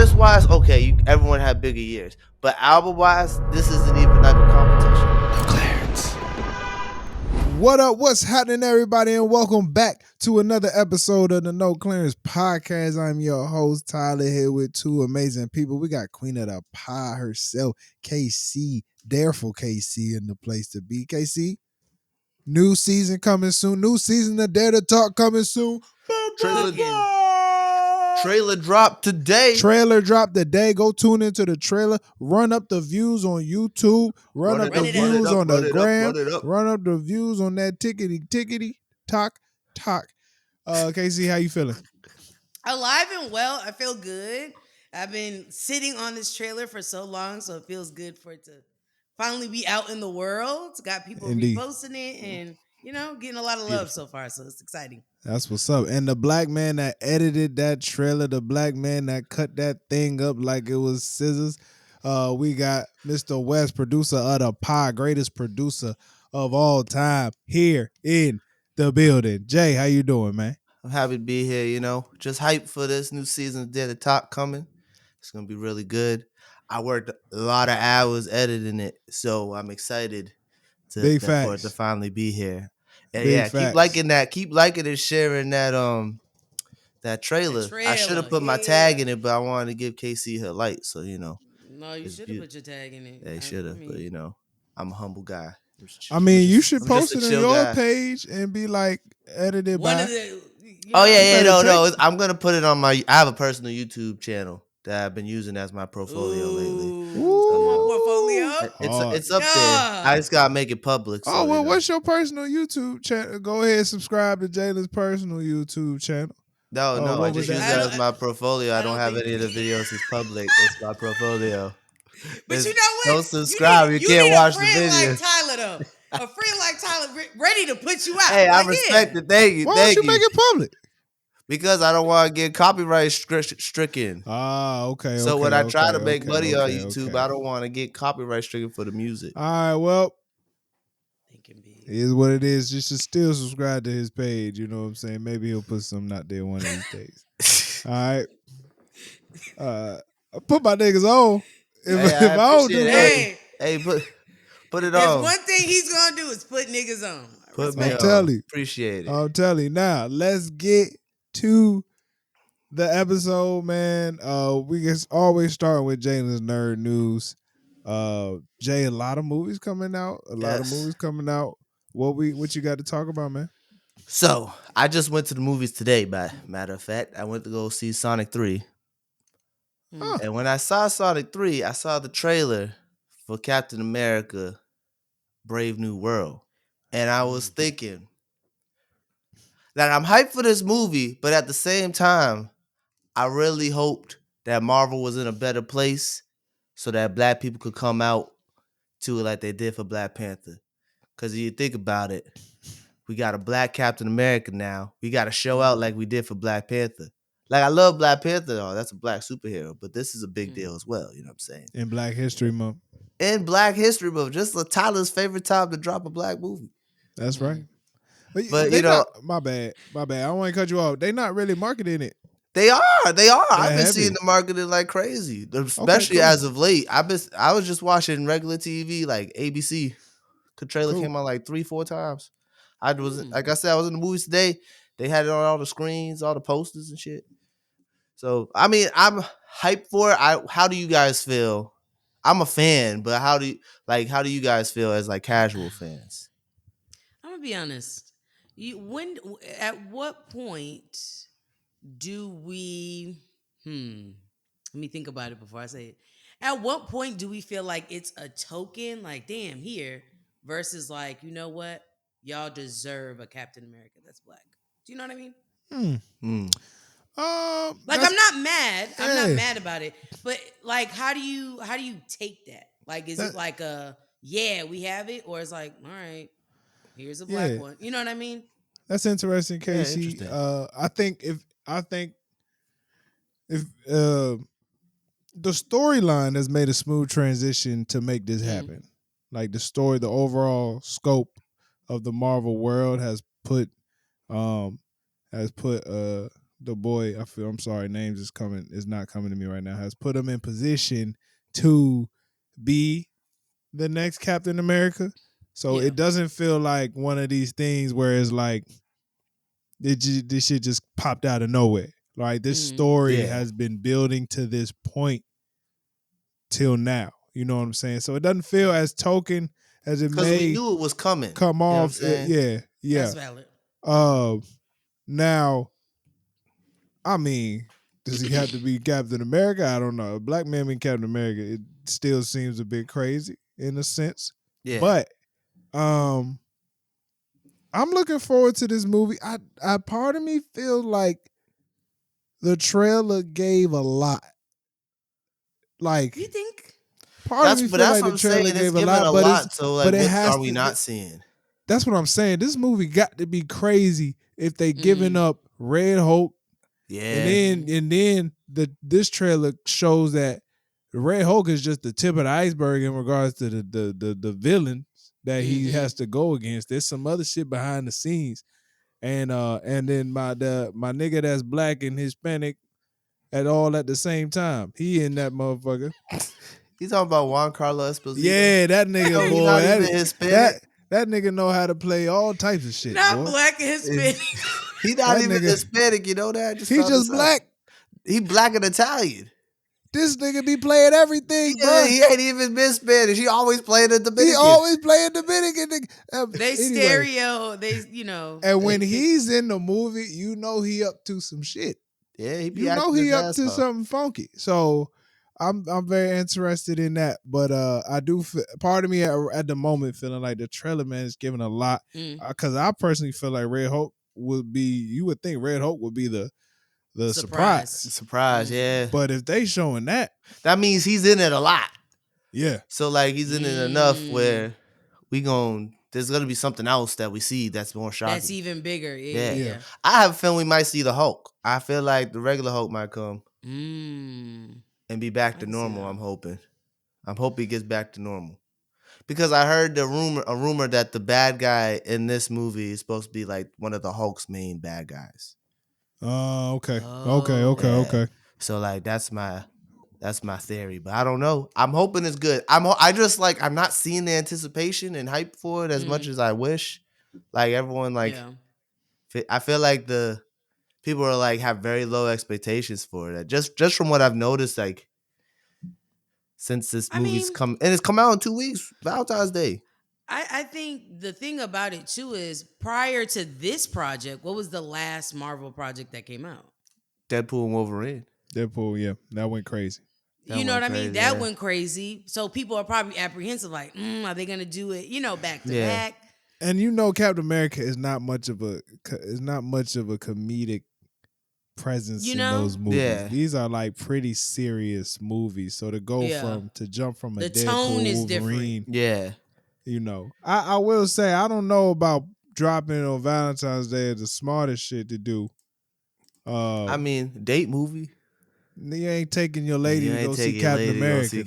artist wise, okay, everyone had bigger years, but album wise, this isn't even like a competition. Clarence. What up? What's happening, everybody? And welcome back to another episode of the No Clearance Podcast. I'm your host, Tyler, here with two amazing people. We got Queen of the Pie herself, KC, Dareful KC, in the place to be. KC, new season coming soon. New season of Dare to Talk coming soon. Trailer dropped today. Trailer dropped today. Go tune into the trailer. Run up the views on YouTube. Run up the views on the gram. Run up the views on that tickety talk. KC, how you feeling? Alive and well. I feel good. I've been sitting on this trailer for so long, so it feels good for it to finally be out in the world. Got people reposting it and, getting a lot of love so far, so it's exciting. That's what's up. And the black man that edited that trailer, the black man that cut that thing up like it was scissors, we got Mr. West, producer of the Pie, greatest producer of all time, here in the building. Jay, how you doing, man? I'm happy to be here, just hyped for this new season of Dare to Talk coming. It's going to be really good. I worked a lot of hours editing it, so I'm excited for it to finally be here. And keep liking and sharing that trailer. I should have put my tag in it, but I wanted to give KC her light, so No, you should have put your tag in it. Yeah, you should have, but I'm a humble guy. You should post it on your page and be like, edited by. No. I'm gonna put it on I have a personal YouTube channel that I've been using as my portfolio lately. Portfolio. It's up there. I just gotta make it public. So, what's your personal YouTube channel? Go ahead, subscribe to Jalen's personal YouTube channel. No, I just use that as my portfolio. I don't have any of the videos as public. It's my portfolio. But you know what? Don't subscribe. You can't watch the video. Like Tyler, though. A friend like Tyler ready to put you out. Hey, I respect it. Thank you. Why don't you make it public? Because I don't want to get copyright stricken. Okay. So when I try to make money on YouTube, I don't want to get copyright stricken for the music. All right, well, it is what it is. You should still subscribe to his page. You know what I'm saying? Maybe he'll put something out there one of these days. All right. I put my niggas on. If I don't do that, hey, put it on. on. One thing he's gonna do is put niggas on. I'm telling you, appreciate it. I'm telling you. Now let's get to the episode, man. We can always start with Jalen's nerd news. Jay, a lot of movies coming out. What you got to talk about, man? So I just went to the movies today. By matter of fact, I went to go see Sonic 3. And when I saw Sonic 3, I saw the trailer for Captain America: Brave New World, and I was thinking that I'm hyped for this movie, but at the same time, I really hoped that Marvel was in a better place so that black people could come out to it like they did for Black Panther. Because if you think about it, we got a black Captain America now. We got to show out like we did for Black Panther. Like, I love Black Panther, though. That's a black superhero, but this is a big deal as well. You know what I'm saying? In Black History Month. Just Tyler's favorite time to drop a black movie. That's right. But my bad. I don't want to cut you off. They not really marketing it. They are. I've been seeing the marketing like crazy, especially as of late. I was just watching regular TV, like ABC. The trailer came on like 3-4 times. Like I said, I was in the movies today. They had it on all the screens, all the posters and shit. So I'm hyped for it. How do you guys feel? I'm a fan, but how do you guys feel as like casual fans? I'm gonna be honest. At what point do we? Let me think about it before I say it. At what point do we feel like it's a token, like damn here, versus like, you know what, y'all deserve a Captain America that's black? Do you know what I mean? Like I'm not mad. I'm not mad about it. But like, how do you take that? Like, is it like we have it, or it's like, all right, here's a black one. You know what I mean? That's interesting, Casey. I think if the storyline has made a smooth transition to make this happen. Like the overall scope of the Marvel world has put the boy, I'm sorry, names is not coming to me right now, has put him in position to be the next Captain America. So Yeah. it doesn't feel like one of these things where it's like this shit just popped out of nowhere. Like this story Yeah. has been building to this point till now. You know what I'm saying? So it doesn't feel as token as it Because we may knew it was coming. come You know what I'm off. saying? Yeah. That's valid. Now, I mean, does he have to be Captain America? I don't know. A black man being Captain America, it still seems a bit crazy in a sense. Yeah. But I'm looking forward to this movie. I part of me feels like the trailer gave a lot. Like You think? part of me But feel that's like what the I'm saying. trailer It's gave a giving lot, a but lot. So like, it what has are we to. not seeing? That's what I'm saying. This movie got to be crazy if they giving Mhm. up Red Hulk, Yeah. and then this trailer shows that Red Hulk is just the tip of the iceberg in regards to the villains that he has to go against. There's some other shit behind the scenes, and then my nigga that's black and Hispanic at the same time. He in that motherfucker. You talking about Juan Carlos Esposito? Yeah, that nigga No, he boy. not That even Hispanic. that nigga know how to play all types of shit, Not boy. black and Hispanic. He not That even nigga- Hispanic. You know that? I just He found just this out. black. He black and Italian. This nigga be playing everything, bro. He ain't even been Spanish. He always playing the Dominican. He always playing Dominican. They Anyway, stereo. They and when he's in the movie, you know he up to some shit. Yeah, he be You know acting he his up ass to off. something funky. So I'm very interested in that. But I do part of me at the moment feeling like the trailer, man, is giving a lot. Because I personally feel like Red Hulk would be. You would think Red Hulk would be the surprise. Surprise, yeah. But if they showing that means he's in it a lot. Yeah. So like he's in it enough where there's gonna be something else that we see that's more shocking. That's even bigger. Yeah. I have a feeling we might see the Hulk. I feel like the regular Hulk might come and be back to normal. I'm hoping he gets back to normal. Because I heard a rumor that the bad guy in this movie is supposed to be like one of the Hulk's main bad guys. Okay. Oh. Okay. So like that's my theory, but I don't know. I'm hoping it's good. I'm not seeing the anticipation and hype for it as much as I wish. Like everyone I feel like the people are like have very low expectations for it. Just from what I've noticed, like since this movie's it's come out in 2 weeks, Valentine's Day. I think the thing about it too is prior to this project, what was the last Marvel project that came out? Deadpool and Wolverine. Deadpool, yeah, that went crazy. You know what I mean? That went crazy. So people are probably apprehensive, like, are they gonna do it? Back to back. And Captain America is not much of a comedic presence in those movies. Yeah. These are like pretty serious movies. So to jump from a the Deadpool tone is Wolverine, different. Yeah. I will say I don't know about dropping it on Valentine's Day is the smartest shit to do. I mean, date movie. You ain't taking your lady to go see Captain America.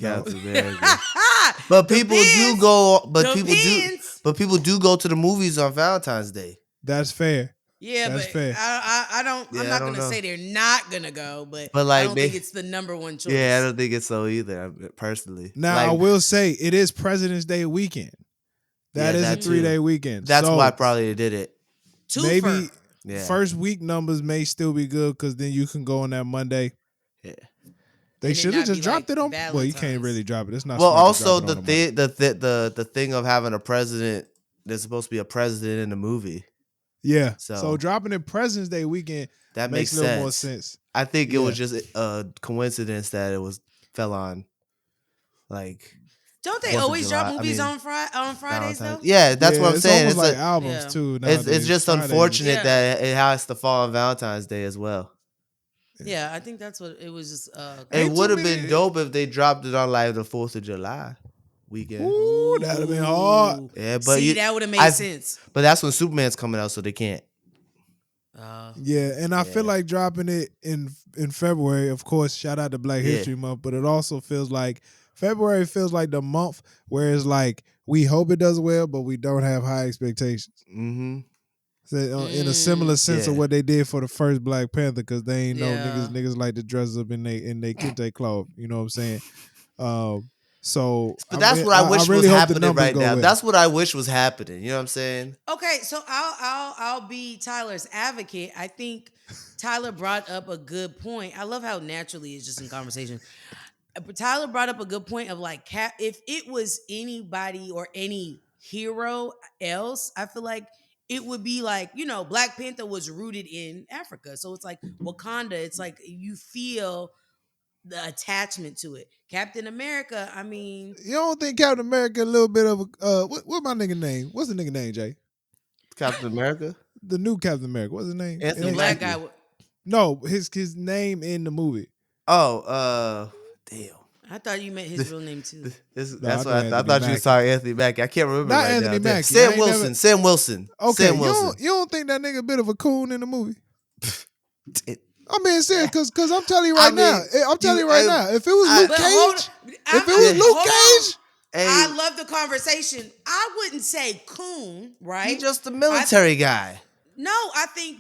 But people do go. Depends. But people do go to the movies on Valentine's Day. That's fair. Yeah, that's fair. I don't. I'm not gonna say they're not gonna go, but like, I don't think it's the number one choice. Yeah, I don't think it's so either. Personally, now I will say it is President's Day weekend. That is a 3-day weekend. That's why probably they did it. Maybe first week numbers may still be good because then you can go on that Monday. Yeah. They should have just dropped it on. Well, you can't really drop it. It's not. Well, also the thing of having a president. There's supposed to be a president in the movie. Yeah. So dropping it President's Day weekend that makes a little more sense. I think it was just a coincidence that it fell on like. Don't they always drop movies on Fridays though? Yeah, that's what I'm saying. It's like albums too. It's just unfortunate that it has to fall on Valentine's Day as well. Yeah, I think that's what it was. Just it would have been dope if they dropped it on like the 4th of July weekend. Ooh, that'd have been hard. Yeah, but that would have made sense. But that's when Superman's coming out, so they can't. Yeah, and I feel like dropping it in February. Of course, shout out to Black History Month, but it also feels like February feels like the month where it's like we hope it does well, but we don't have high expectations. Mm-hmm. So, in a similar sense of Yeah. what they did for the first Black Panther, because they ain't know Yeah. niggas like to dress up in they kente cloth. You know what I'm saying? So But that's what I wish was really hope the happening numbers right go now. well. That's what I wish was happening. You know what I'm saying? Okay, so I'll be Tyler's advocate. I think Tyler brought up a good point. I love how naturally it's just in conversation. But Tyler brought up a good point of like, if it was anybody or any hero else, I feel like it would be like, Black Panther was rooted in Africa. So it's like Wakanda. It's like you feel the attachment to it. Captain America, I mean, You don't think Captain America a little bit of a what my nigga name? What's the nigga name, Jay? Captain America? The new Captain America. What's his name? Anthony the It black Mackie. guy. No, his name in the movie. Oh, damn. I thought you meant his real name too. That's I what I think thought. I Anthony thought you Mackie. saw Anthony Mackie. I can't remember Not right Anthony now. Damn. Mackie. I Sam ain't Wilson. never- Sam Wilson. Okay, Sam you Wilson. don't think that nigga a bit of a coon in the movie? It- I'm being serious, cause I'm telling you I right now. mean, I'm telling you right now. If it was I- Luke But hold Cage, on. if it was Luke hold Cage, Hey, I love the conversation. I wouldn't say coon, right? he just a military guy. No, I think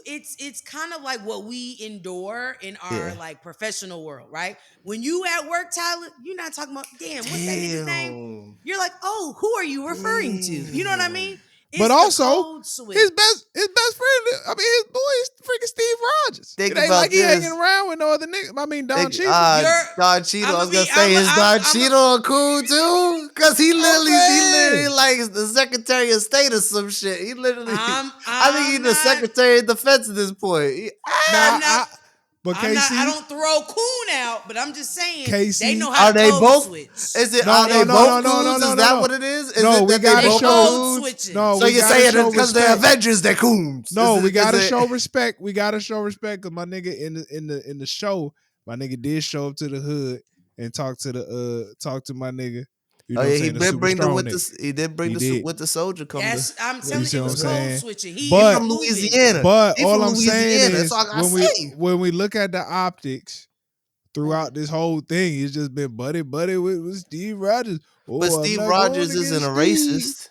it's kind of like what we endure in our Yeah. like professional world, right? When you at work, Tyler, you're not talking about what's that nigga's name? Damn. You're like, oh, who are you referring to? You know what I mean? It's but the also code switch. his best friend. I mean, his boy is freaking Steve Rogers. Think It ain't about like he this. hanging around with no other nigga. I mean, Don Cheadle. Don Cheadle. I I'ma was gonna be- say, is I'ma- Don I'ma- Cheadle a cool too? Cause he saying. literally like the Secretary of State or some shit. He literally, I think he's I'm the not- Secretary of Defense at this point. Nah, I'm not. but I'm not. KC, I don't throw coon out, but I'm just saying KC, they know how Are to they code both? switch. Is it? No, Are no, they no, both no, no, coons? no, Is no, that no. what it is? No, it we that they gotta both show- coons? switching. No, So we you're gotta saying show it's because they're respect. Avengers, they're coons? No, Is we it 'cause gotta they- show respect. We gotta show respect because my nigga in the show, my nigga did show up to the hood and talk to my nigga. You know Oh what yeah, I'm saying? he The did super bring the strong with nigga. the. He did bring He the did. with the soldier. Come Yes, to. I'm telling see you, it what was I'm code saying? switching. He But- from Louisiana. But He all from I'm saying Louisiana. is That's all I when gotta say. we look at the optics throughout this whole thing, it's just been buddy with Steve Rogers. Oh, But I'm Steve not Rogers going isn't a against Steve. racist.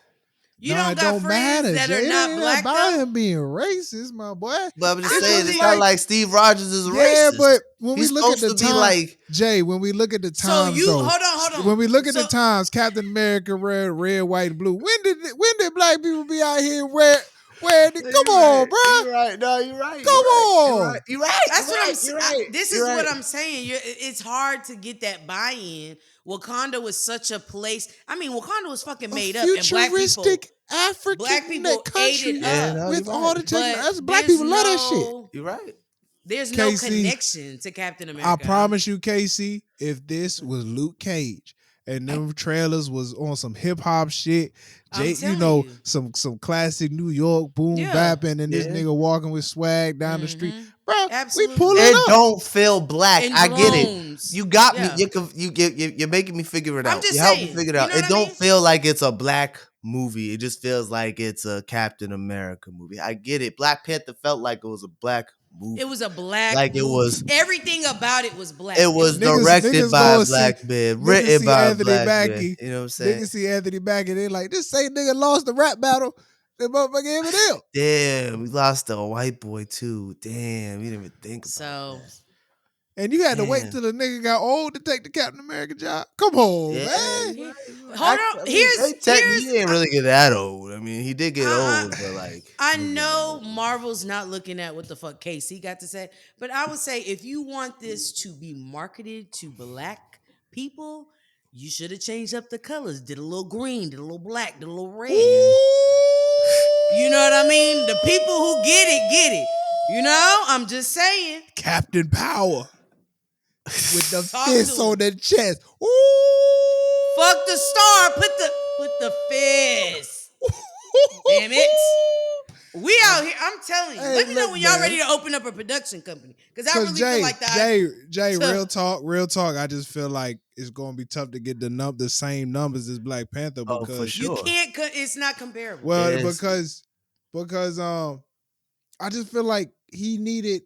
You Nah, don't it got don't friends matter, that Jay. are It not ain't black about though. him being racist, my boy. But I'm just It's saying, just it's like- not like Steve Rogers is a Yeah, racist. but when we He's look at supposed the to be time, like, Jay, when we look at the So times, you though, hold on. when we look at the So- times, Captain America, red, white, and blue. When did black people be out here wearing? Come on, bro. You're right. No, you're right. Come on. You're right. That's what I'm You're saying. right. This You're is what right. I'm saying. It's hard to get that buy-in. Wakanda was such a place. I mean, Wakanda was fucking made up, and black people, futuristic African black people ate country it Yeah, up. no, with you're all right. the technology. But That's black there's people love that shit. You're right. There's no KC, connection to Captain America. I promise you, Casey, if this was Luke Cage and them trailers was on some hip hop shit, I'm telling you. some classic New York boom Yeah. bapping, and this Yeah. nigga walking with swag down the street, Mhm. bro. Absolutely. We pull It it up. don't feel black. In I get it. drones. You got Yeah. me. You're making me figure it out. I'm just you help me saying, figure it you out. know It what I don't mean? feel like it's a black movie. It just feels like it's a Captain America movie. I get it. Black Panther felt like it was a black movie. It was a black Like it movie. was- Everything about it was black. It was Niggas directed by go a see- black man, niggas written see by a Anthony black Mackie. man. You know what I'm saying? Niggas see Anthony Mackie, they like, this same nigga lost the rap battle. The motherfucker Eminem. Damn, we lost a white boy too. Damn, we didn't even think about So that. And you had to wait Damn. till the nigga got old to take the Captain America job. Come on, Yeah, man. you're right, you're right. Hold I on, mean, here's- he didn't really get that old. I mean, he did get old, but like I he didn't get know old. Marvel's not looking at what the fuck KC got to say, but I would say if you want this to be marketed to black people, you should have changed up the colors. Did a little green, did a little black, did a little red. You know what I mean? The people who get it. You know? I'm just saying. Captain Power with the Talk fist to on him. the chest. Ooh. Fuck the star. Put the fist. Damn it. We out here. I'm telling you. Hey, Let me know look, when y'all man. ready to open up a production company. Because I Because really feel like that. Jay, So- real talk. I just feel like it's gonna be tough to get the same numbers as Black Panther Oh, because for sure. You can't. It's not comparable. well It is. because I just feel like he needed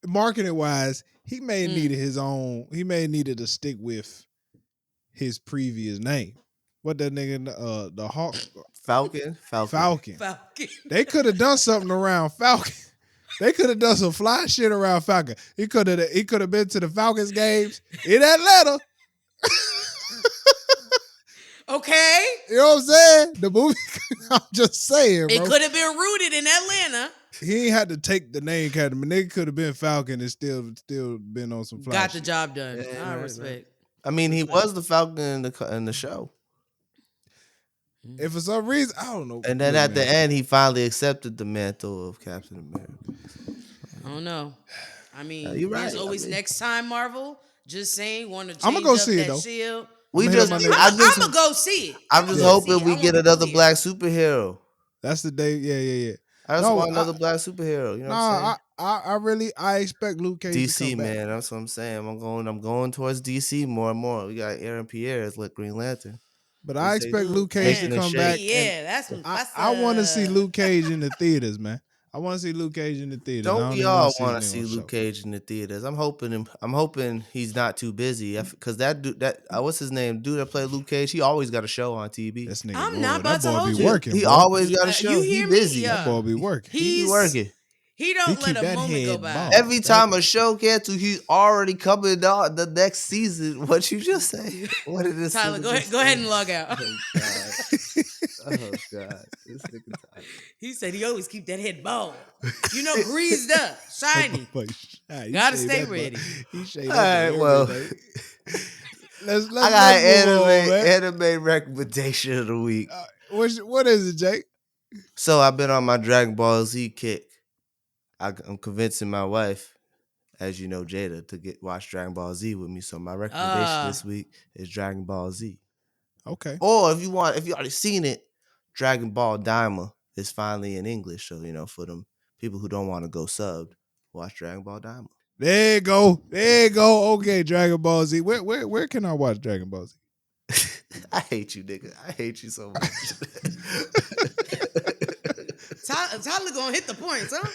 marketing wise he may have needed his own. He may have needed to stick with his previous name. What that nigga the Hawk Falcon. Falcon. Falcon. They could have done something around Falcon. They could have done some fly shit around Falcon. He could have been to the Falcons games in Atlanta. Okay. You know what I'm saying? The movie. I'm just saying, bro. It could have been rooted in Atlanta. He ain't had to take the name Academy. Nigga could have been Falcon and still been on some fly Got shit. the job done. Yeah, I right, respect. I mean, he was the Falcon in the show. And for some reason, I don't know. And then at the end, he finally accepted the mantle of Captain America. I don't know. I mean, you're there's right. always next time, Marvel. Just saying, want to change I'ma go up see it, that though. shield. We I'm just, gonna I'm gonna go see it. I'm just gonna go hoping see it. we I get wanna another see it. black superhero. That's the day. Yeah. I just No, want another black superhero. You know what I'm saying? I expect Luke Cage to DC, come back. man. That's what I'm saying. I'm going towards DC more and more. We got Aaron Pierre as like Green Lantern. But I expect Luke Cage to Taking a come shake. back. Yeah, that's I want to see Luke Cage in the theaters, man. I want to see Luke Cage in the theaters. Don't we even all wanna want to his see name on Luke show. Cage in the theaters? I'm hoping he's not too busy. Because that dude, what's his name? Dude that played Luke Cage, he always got a show on TV. This nigga, I'm boy, not about that to boy hold be you. working. He boy. always got a show. You He hear me? busy. Yeah. That boy be working. He be working. He don't He let keep a that moment go head by. bald. Every time a show cancels, he's already coming out the next season. What you just say? What did this? Tyler, go ahead and log out. Oh God, this nigga Tyler. He said he always keep that head bald. You know, greased up, shiny. Gotta stay ready. He shaved All right, well, let's I got move on, man. anime recommendation of the week. What is it, Jake? So I've been on my Dragon Ball Z kick. I'm convincing my wife, as you know, Jada, to watch Dragon Ball Z with me. So my recommendation this week is Dragon Ball Z. Okay. Or if you already seen it, Dragon Ball Daima is finally in English. So for them people who don't want to go subbed, watch Dragon Ball Daima. There you go. Okay, Dragon Ball Z. Where can I watch Dragon Ball Z? I hate you, nigga. I hate you so much. Tyler gonna hit the points, huh?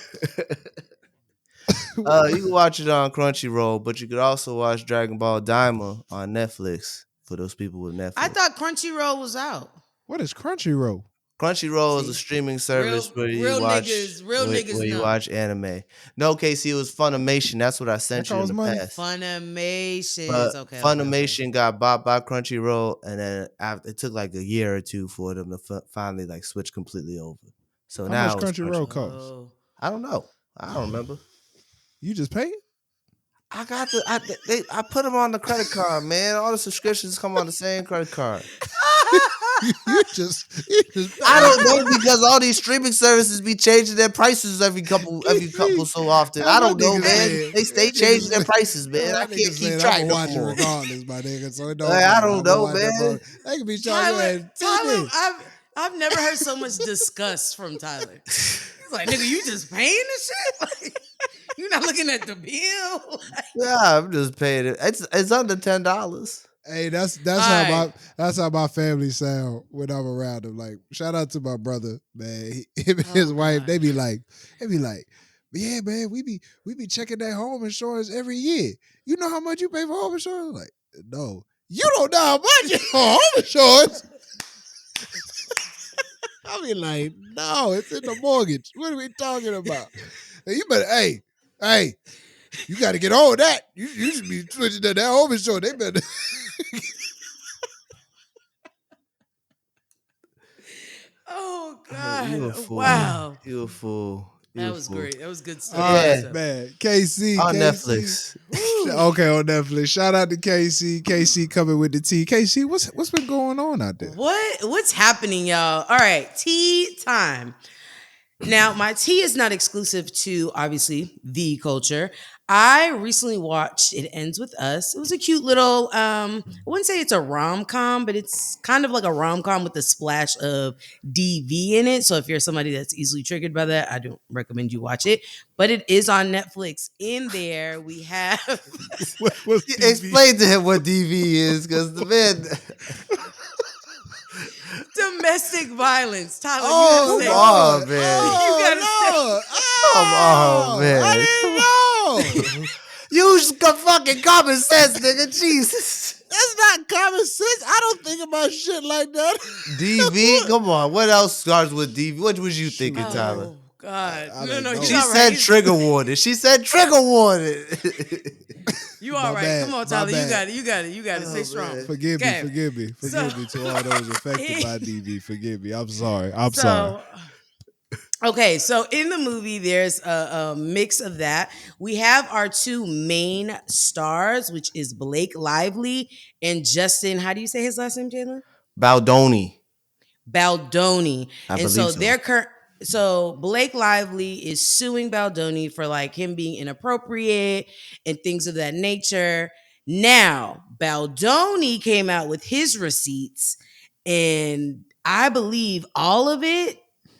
You can watch it on Crunchyroll, but you could also watch Dragon Ball Daima on Netflix for those people with Netflix. I thought Crunchyroll was out. What is Crunchyroll? Crunchyroll is a streaming service where you watch anime. No, Casey, it was Funimation. That's what I sent you in the past. Funimation. But Okay. Funimation got bought by Crunchyroll, and then it took like a year or two for them to finally like switch completely over. So How now much Crunchyroll costs? I don't know. I don't remember. You just pay it? I put them on the credit card, man. All the subscriptions come on the same credit card. you just I don't know, because all these streaming services be changing their prices every couple so often. I don't know, man. They stay changing their prices, man. I can't keep track I'm no watching more. regardless, my nigga. So it don't I don't know, man. They could be charging. Tyler, I've never heard so much disgust from Tyler. He's like, nigga, you just paying this shit? Like, you're not looking at the bill. Yeah, I'm just paying it. It's under $10. Hey, that's how my family sound when I'm around them. Like, shout out to my brother, man. Him and his wife, they be like, yeah, man, we be checking that home insurance every year. You know how much you pay for home insurance? Like, no, you don't know how much you for home insurance. I be like, no, it's in the mortgage. What are we talking about? And you better, hey, you got to get on that. You should be switching to that home insurance. They better. Oh God! You a fool. Wow, You a fool. that was great. That was good stuff. Yeah. Man. KC. On KC. Netflix. Okay, on Netflix. Shout out to KC. KC coming with the tea. KC, what's been going on out there? What's happening, y'all? All right, tea time. Now, my tea is not exclusive to, obviously, the culture. I recently watched It Ends With Us. It was a cute little, I wouldn't say it's a rom-com, but it's kind of like a rom-com with a splash of DV in it. So if you're somebody that's easily triggered by that, I don't recommend you watch it. But it is on Netflix. In there, we have... Explain to him what DV is, because the man... Domestic violence. Tyler, Oh, you come gotta on, man. You gotta Come on, man. I didn't know. Use fucking common sense, nigga. Jesus. That's not common sense. I don't think about shit like that. DV, come on. What else starts with DV? What was you Shoot, thinking, Tyler? Oh God. I No, didn't no, he's know. She all right. said trigger warning. She said trigger warning. You all My right. bad. Come on, My Tyler. You bad. got it. You got it. You got it. Stay Oh, strong. man. Forgive me, Okay. forgive me, So, forgive me to all those affected by DV. Forgive me. I'm sorry. I'm sorry. so okay, so in the movie, there's a mix of that. We have our two main stars, which is Blake Lively and Justin. How do you say his last name, Jalen? Baldoni. Baldoni. I And believe so so. so Blake Lively is suing Baldoni for like him being inappropriate and things of that nature. Now, Baldoni came out with his receipts, and I believe all of it,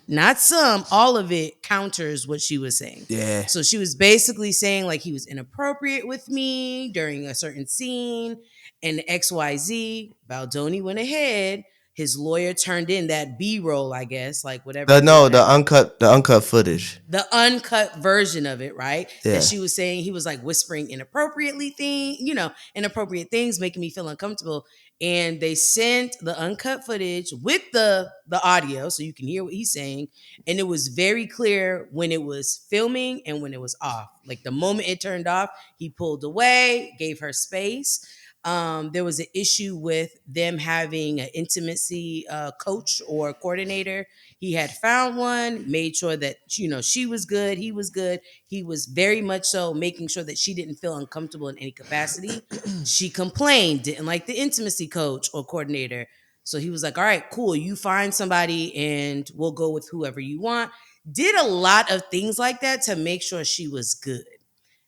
not some, all of it counters what she was saying. Yeah. So she was basically saying like he was inappropriate with me during a certain scene and XYZ. Baldoni went ahead, his lawyer turned in that B-roll, I guess, like whatever The it is no, that the uncut footage. the uncut version of it, right? That Yeah. she was saying he was like whispering inappropriate things, making me feel uncomfortable. And they sent the uncut footage with the audio so you can hear what he's saying. And it was very clear when it was filming and when it was off. Like the moment it turned off, he pulled away, gave her space. There was an issue with them having an intimacy coach or coordinator. He had found one, made sure that she was good, he was good. He was very much so making sure that she didn't feel uncomfortable in any capacity. She complained, didn't like the intimacy coach or coordinator. So he was like, "All right, cool. You find somebody and we'll go with whoever you want." Did a lot of things like that to make sure she was good.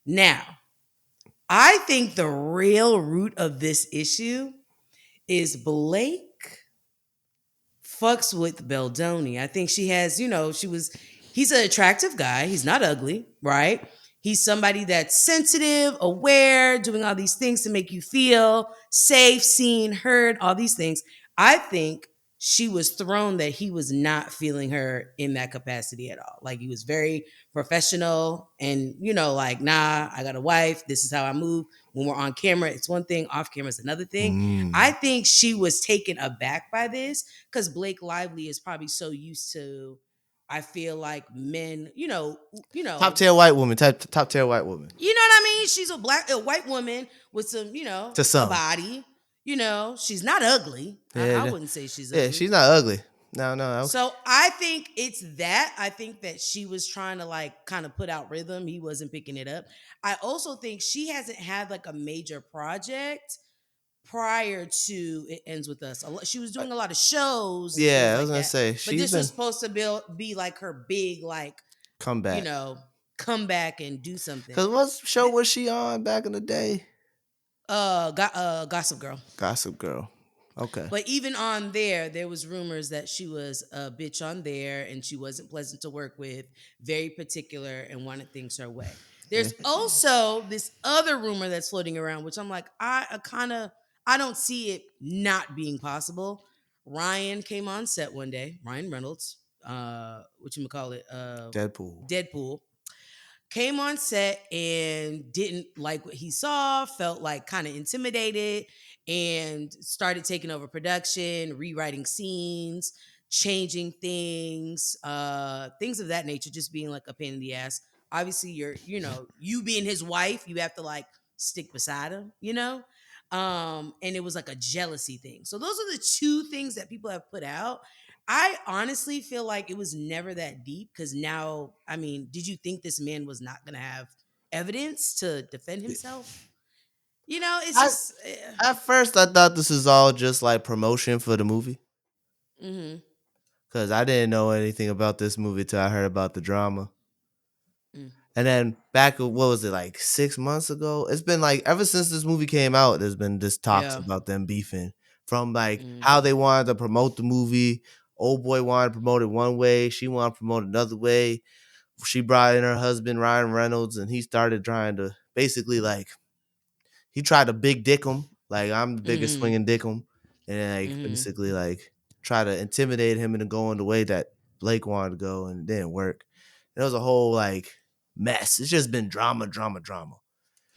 Now, I think the real root of this issue is Blake fucks with Beldoni. I think she has, he's an attractive guy. He's not ugly, right? He's somebody that's sensitive, aware, doing all these things to make you feel safe, seen, heard, all these things. I think she was thrown that he was not feeling her in that capacity at all. Like he was very professional and, like, nah, I got a wife. This is how I move. When we're on camera, it's one thing, off camera is another thing. I think she was taken aback by this because Blake Lively is probably so used to, I feel like men, Top tier white woman. Top tier white woman. you know what I mean? She's a white woman with some, To a some. body. She's not ugly. I Yeah, wouldn't say she's yeah, ugly. she's not ugly. No. So I think it's that. I think that she was trying to like kind of put out rhythm. He wasn't picking it up. I also think she hasn't had like a major project prior to It Ends With Us. She was doing a lot of shows and things Yeah, I was like gonna that. say But she's this was been supposed to be like her big like, come you back. know, come back and do something. Cause what show was she on back in the day? Gossip Girl. Gossip Girl. Okay. But even on there was rumors that she was a bitch on there and she wasn't pleasant to work with, very particular and wanted things her way. Yeah. There's also this other rumor that's floating around, which I'm like, I don't see it not being possible. Ryan came on set one day, Ryan Reynolds, Deadpool. Deadpool, came on set and didn't like what he saw, felt like kind of intimidated, and started taking over production, rewriting scenes, changing things, things of that nature, just being like a pain in the ass. Obviously, you being his wife, you have to like stick beside him. And it was like a jealousy thing. So those are the two things that people have put out. I honestly feel like it was never that deep because now, I mean, did you think this man was not going to have evidence to defend himself? It's I just, At first I thought this is all just like promotion for the movie. mm-hmm, Cause I didn't know anything about this movie till I heard about the drama. mm, And then back what was it, like 6 months ago? It's been like ever since this movie came out, there's been this talks yeah, about them beefing. From like how mm-hmm, they wanted to promote the movie. Old boy wanted to promote it one way, she wanted to promote it another way. She brought in her husband Ryan Reynolds, and he started trying to basically like he tried to big dick him, like I'm the biggest mm-hmm, swinging dick him, and then like mm-hmm. basically like try to intimidate him into going the way that Blake wanted to go, and it didn't work. It was a whole like mess. It's just been drama.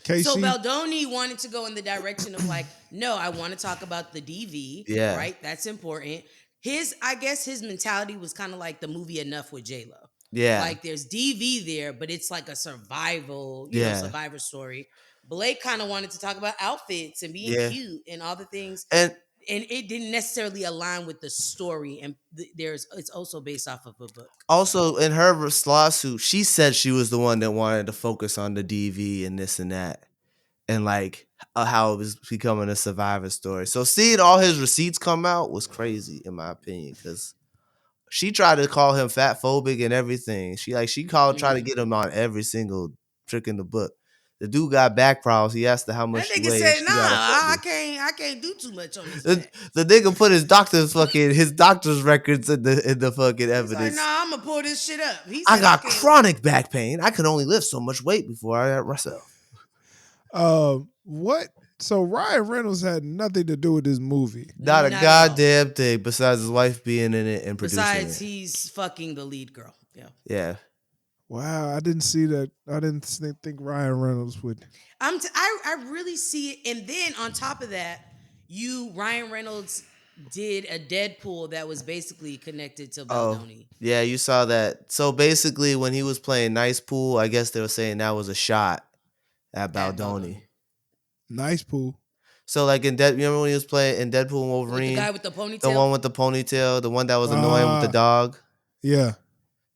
So KC. Baldoni wanted to go in the direction of like, no, I want to talk about the DV, Yeah. right? That's important. I guess his mentality was kind of like the movie Enough with J Lo. Yeah. Like there's DV there, but it's like a survival, Yeah. survivor story. Blake kind of wanted to talk about outfits and being Yeah. cute and all the things, And and it didn't necessarily align with the story. And it's also based off of a book. So also in her lawsuit, she said she was the one that wanted to focus on the DV and this and that. And like how it was becoming a survivor story. So seeing all his receipts come out was crazy in my opinion, because she tried to call him fat phobic and everything. She tried to get him on every single trick in the book. The dude got back problems. He asked her how much that she nigga weighed, and said, she "Nah, got I offended. can't do too much on this The, back." the nigga put his doctor's records in the fucking He's like, evidence. "Nah, I'm gonna pull this shit up." He I said, "I got can't." chronic back pain. I can only lift so much weight before I hurt myself. What? So Ryan Reynolds had nothing to do with this movie. Not a Not at all. goddamn thing besides his wife being in it and producing Besides, it. he's fucking the lead girl. Yeah. Yeah. Wow, I didn't see that. I didn't think Ryan Reynolds would. I really see it. And then on top of that, Ryan Reynolds did a Deadpool that was basically connected to Oh, Baldoni. yeah, you saw that. So basically, when he was playing Nice Pool, I guess they were saying that was a shot at At Baldoni. Nice pool. So like remember when he was playing in Deadpool and With the guy Wolverine, with the the ponytail. one with the ponytail, the one that was annoying with the dog. Yeah.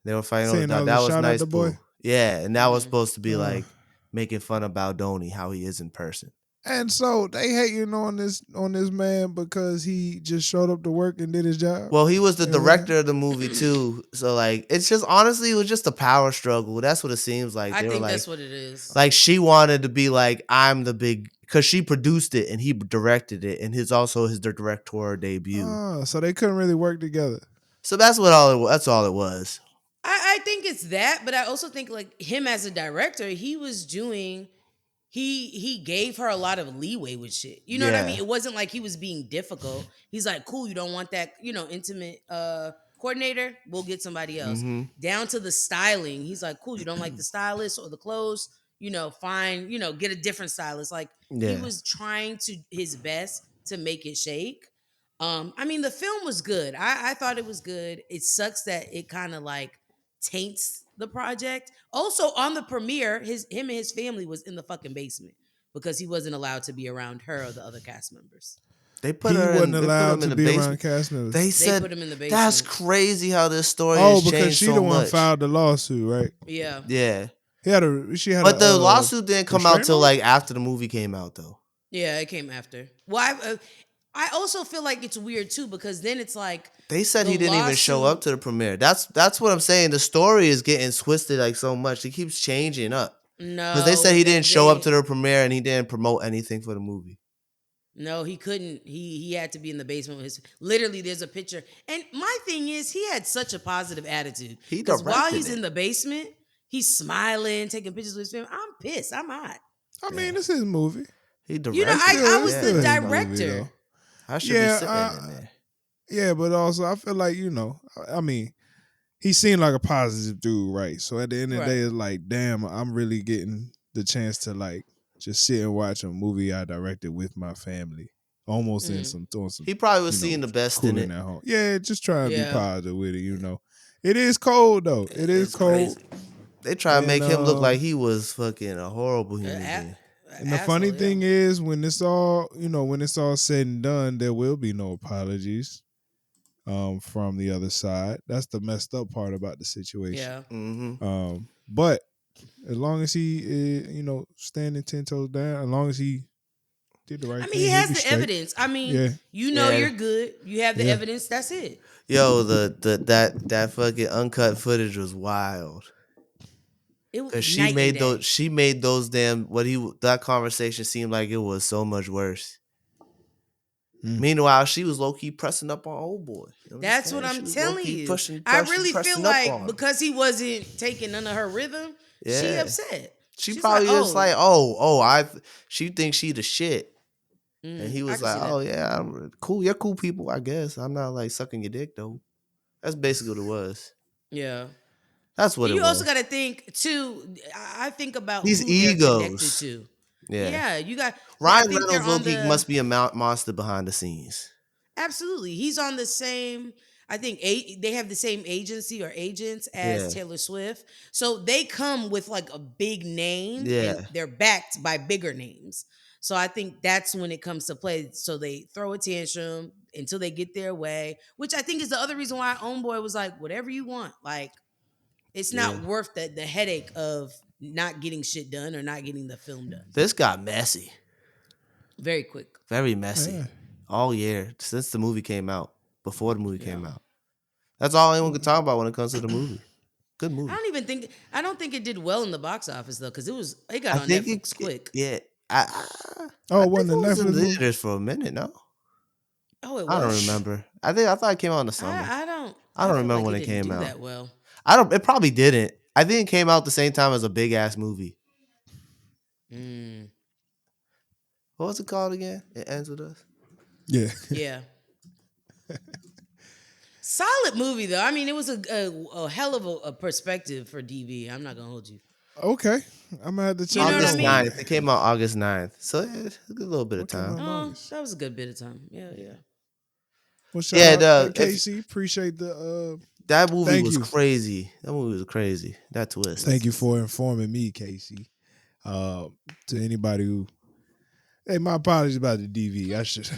They were fighting over the Saying that dog. was a That was shout out Nice the boy. Pool. Yeah, and that was Mhm. supposed to be Uh, like making fun of Baldoni, how he is in person. And so they hating on this man because he just showed up to work and did his job. Well, he was the You know what I'm director of the movie too, so like it's just honestly it was just a power struggle. That's what it seems like. I They were think like, that's what it is. like she wanted to be like I'm the big because she produced it and he directed it and his directorial debut. So they couldn't really work together. So that's what all it was. That's all it was. I think it's that, but I also think like him as a director, he gave her a lot of leeway with shit. You know what I mean? Yeah. It wasn't like he was being difficult. He's like, cool, you don't want that, intimate coordinator? We'll get somebody else. Mm-hmm. Down to the styling. He's like, cool, you don't like the stylist or the clothes, fine, get a different stylist. Like he Yeah. was trying to his best to make it shake. I mean, the film was good. I thought it was good. It sucks that it kind of like taints the project. Also, on the premiere, him and his family was in the fucking basement because he wasn't allowed to be around her or the other cast members. They put He her wasn't in. They put allowed him in to the be around basement. cast members. They They said put him in the basement. that's crazy how this story Oh, has because changed she so the one much. filed the lawsuit, right? Yeah. Yeah, She had but the lawsuit didn't come out restraining till order? like after the movie came out though. Yeah, it came after. Well, I also feel like it's weird too because then it's like They said the he didn't even show lawsuit- up to the premiere. That's what I'm saying. The story is getting twisted like so much. It keeps changing up. No, Because they said he didn't show up to the premiere and he didn't promote anything for the movie. No, he couldn't. He had to be in the basement with his. Literally, there's a picture. And my thing is, he had such a positive attitude. He Because while directed he's it. in the basement, he's smiling, taking pictures with his family. I'm pissed. I'm hot. I mean, it's his movie. He directed I it. was Yeah. the Still his director. though. I should Yeah, be sitting in there. Yeah, but also I feel like, I mean, he seemed like a positive dude, right? So at the end of the Right. day, it's like, damn, I'm really getting the chance to like just sit and watch a movie I directed with my family. Almost in some doing some He probably was you know, seeing the best in cooling it. at home. Yeah, just trying to be Yeah. positive with it, It is cold though. It is It's cold. crazy. They try to make him look And, like he was fucking a horrible human being. And the funny thing is, when it's all said and done, there will be no apologies from the other side. That's the messed up part about the situation. Yeah. Mm-hmm. But as long as he is, standing 10 toes down, as long as he did the right thing. I mean, he has he'll be the straight. evidence. I mean, Yeah. Yeah. Yeah. You're good. You have the Yeah. evidence. That's it. Yo, that fucking uncut footage was wild. It was Cause night and day. she made those damn that conversation seemed like it was so much worse. Meanwhile, she was low key pressing up on old boy. You know That's saying? what She I'm was telling low-key you. pressing I really feel up on like him. because he wasn't taking none of her rhythm, she Yeah. upset. She She's probably like, just like, she thinks she the shit. Mm, And he I was can like, see that. oh yeah, I'm cool. You're cool people, I guess. I'm not like sucking your dick though. That's basically what it was. Yeah. That's what You it was. also got to think too. I think about These who they're connected egos. to. Yeah. Yeah, you got. I Ryan think they're Reynolds on low-key the. must be a monster behind the scenes. Absolutely. He's on the same, I think they have the same agency or agents as Yeah. Taylor Swift. So they come with like a big name and Yeah. they're backed by bigger names. So I think that's when it comes to play. So they throw a tantrum until they get their way, which I think is the other reason why Homeboy was like, whatever you want. Like, it's Yeah. not worth the headache of not getting shit done or not getting the film done. This got messy. Very quick. Very messy. Yeah. All year since the movie came out. Before the movie Yeah. came out. That's all anyone can talk about when it comes to the movie. Good movie. I don't think it did well in the box office though, because it got I on think Netflix quick. yeah. Oh, I it think wasn't it a was in Netflix movie? theaters for a minute. No, Oh, it I don't was? remember. I thought it came out in the summer. I I don't feel remember like when it it didn't came do out. that well. I don't. It probably didn't. I think it came out the same time as a big ass movie. Mm, What was it called again? It ends with us. Yeah. yeah. Solid movie though. I mean, it was a hell of a perspective for DB. I'm not gonna hold you. Okay. I'm gonna have to You check know it what I out August one mean? day. 9th. It came out August 9th. So yeah, a little bit of What came time. out in Oh, August? that was a good bit of time. Yeah, yeah. Well, shout Yeah, out. Hey, if Casey, appreciate the that movie thank was you. crazy. That movie was crazy. That twist. Thank you for informing me, Casey. Uh, to anybody who, hey, my apologies about the DV. I should,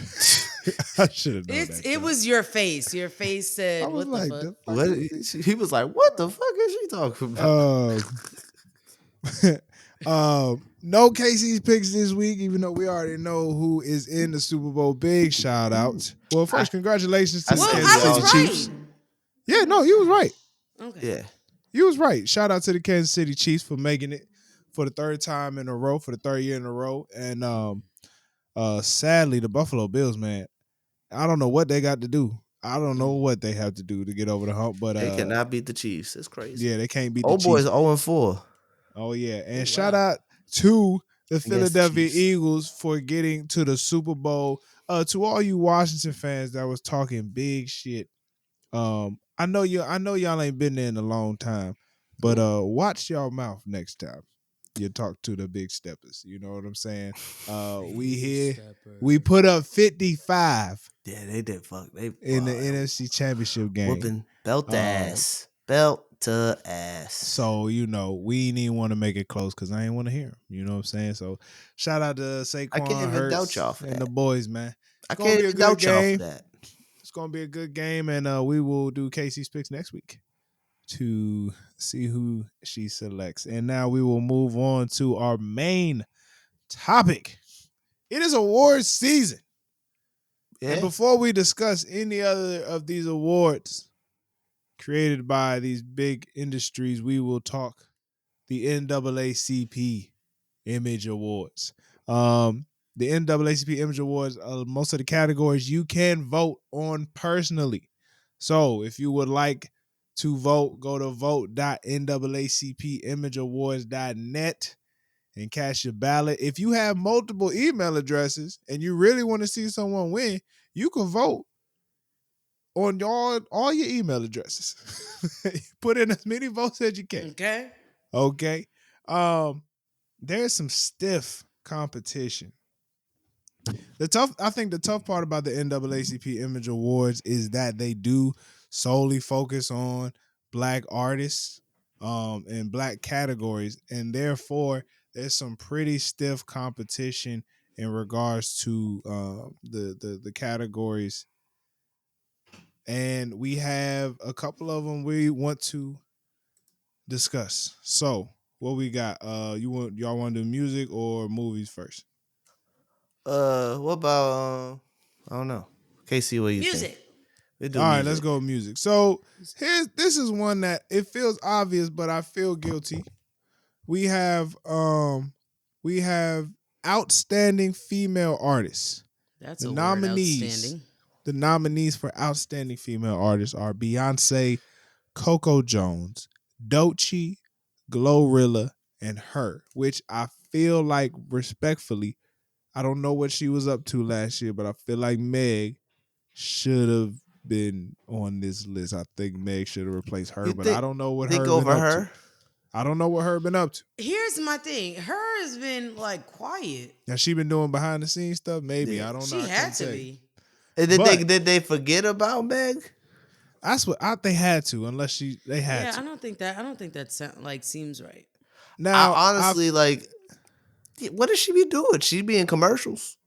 I should have known that. It was your face. Your face I said, was "What the like, fuck?" the fuck What is he was like, what the fuck is she talking about? No Casey's picks this week, even though we already know who is in the Super Bowl. Big shout outs. Well, first, congratulations to I the Well, said Kansas we I City was all right. Chiefs. Yeah, no, you was right. Okay. Yeah. You was right. Shout out to the Kansas City Chiefs for making it for the third time in a row, for the third year in a row. And sadly, the Buffalo Bills, man, I don't know what they got to do. I don't know what they have to do to get over the hump, but They cannot beat the Chiefs. It's crazy. yeah, they can't beat the Old boys Chiefs. 0-4 Oh yeah, Oh, and shout wow. out to the against the Philadelphia Chiefs. Eagles for getting to the Super Bowl. To all you Washington fans that was talking big shit, I know y'all ain't been there in a long time, but watch y'all mouth next time you talk to the big steppers. You know what I'm saying? We Big here. stepper. We put up 55 Yeah, they did fuck. They in the NFC Championship game. whooping belt to Uh, ass. Belt to ass. So, we didn't even want to make it close because I ain't want to hear him. You know what I'm saying? So, shout out to I can't Saquon even doubt Hurts y'all for and that. the boys, man. I It's going to can't be a even good doubt y'all for game. that. It's going to be a good game, and we will do Casey's picks next week to see who she selects. And now we will move on to our main topic. It is awards season. Yeah. And before we discuss any other of these awards created by these big industries, we will talk the NAACP Image Awards. The NAACP Image Awards, most of the categories you can vote on personally. So if you would like to vote, go to vote.naacpimageawards.net and cast your ballot. If you have multiple email addresses and you really want to see someone win, you can vote on all your email addresses. Put in as many votes as you can. Okay. Okay. There's some stiff competition. I think the tough part about the NAACP Image Awards is that they do solely focus on Black artists and Black categories, and therefore there's some pretty stiff competition in regards to the categories. And we have a couple of them we want to discuss. So, what we got? Y'all want to do music or movies first? What about I don't know. Casey, what do you think? Music. We do All right, music. let's go music. So this is one that it feels obvious, but I feel guilty. We have outstanding female artists. That's The a word. nominees. Outstanding. The nominees for outstanding female artists are Beyonce, Coco Jones, Doechii, Glorilla, and her, which I feel like respectfully, I don't know what she was up to last year, but I feel like Meg should have been on this list. I think Meg should have replaced her, You but I don't know what her think been over up her? I don't know what her been up to. Here's my thing. Her has been like quiet. Has she been doing behind the scenes stuff? Maybe. Yeah. I don't know. She I had couldn't to tell you. be. And did they forget about Meg? That's what they had to, unless they had Yeah, to. I don't think that seems right. Now, I honestly like. What does she be doing? She be in commercials.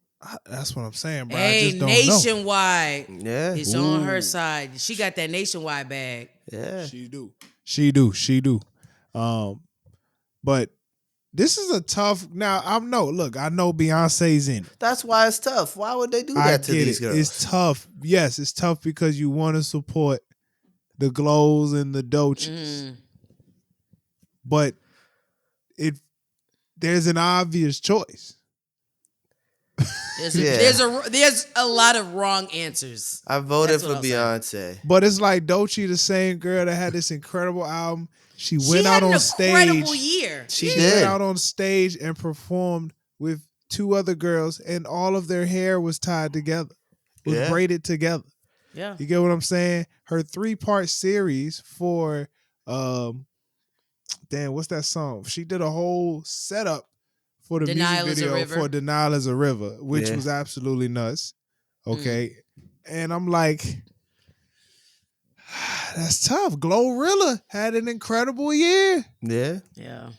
that's what I'm saying, bro. I Hey, just don't know. Nationwide. Yeah. It's on her side. She got that Nationwide bag. Yeah. She do. But this is a tough. Now I know Beyonce's in it. That's why it's tough. Why would they do I that to get these it. girls? It's tough. Yes, it's tough because you want to support the Glows and the Doechis, but there's an obvious choice. There's a lot of wrong answers. I voted That's for what I'll say. Beyonce. But it's like Doechii, the same girl that had this incredible album. She She went had out an on stage. incredible year. She She did. went out on stage and performed with 2 other girls, and all of their hair was tied together, was Yeah. braided together. Yeah. You get what I'm saying? Her 3-part series for what's that song? She did a whole setup for the Denial music is a video River. for Denial is a River, which Yeah. was absolutely nuts. Okay. And I'm like, that's tough. Glorilla had an incredible year. Yeah. Yeah.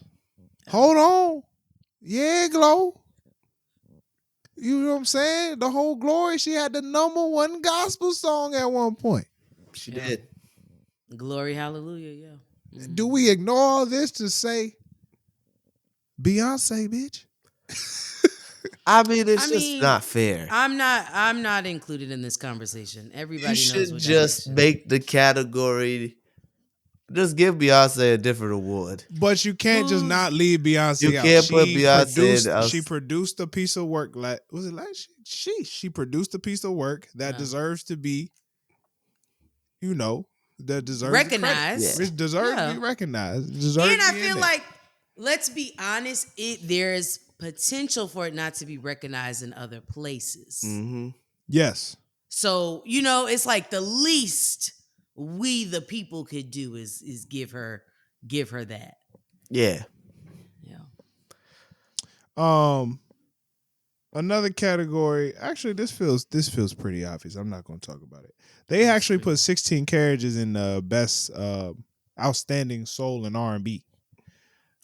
Hold on. Yeah, Glow. You know what I'm saying? The whole Glory, she had the #1 gospel song at one point. She Yeah. did. Glory, hallelujah, yeah. Do we ignore all this to say Beyonce, bitch? I mean, it's I just mean, not fair. I'm not included in this conversation. Everybody You knows should what just that is. make the category. Just give Beyonce a different award. But you can't just Who's- not leave Beyonce You out. can't put Beyonce in She produced a piece of work. Was it last year? She produced a piece of work that Yeah. deserves to be, that deserves Recognized. It deserves to Yeah. be recognized. It deserves And to I be in feel there. like, let's be honest, there's potential for it not to be recognized in other places. Mm-hmm. Yes. So, it's like the least we the people could do is give her that. Yeah. Yeah. Another category. Actually, this feels pretty obvious. I'm not going to talk about it. They actually put 16 Carriages in best outstanding soul and R&B.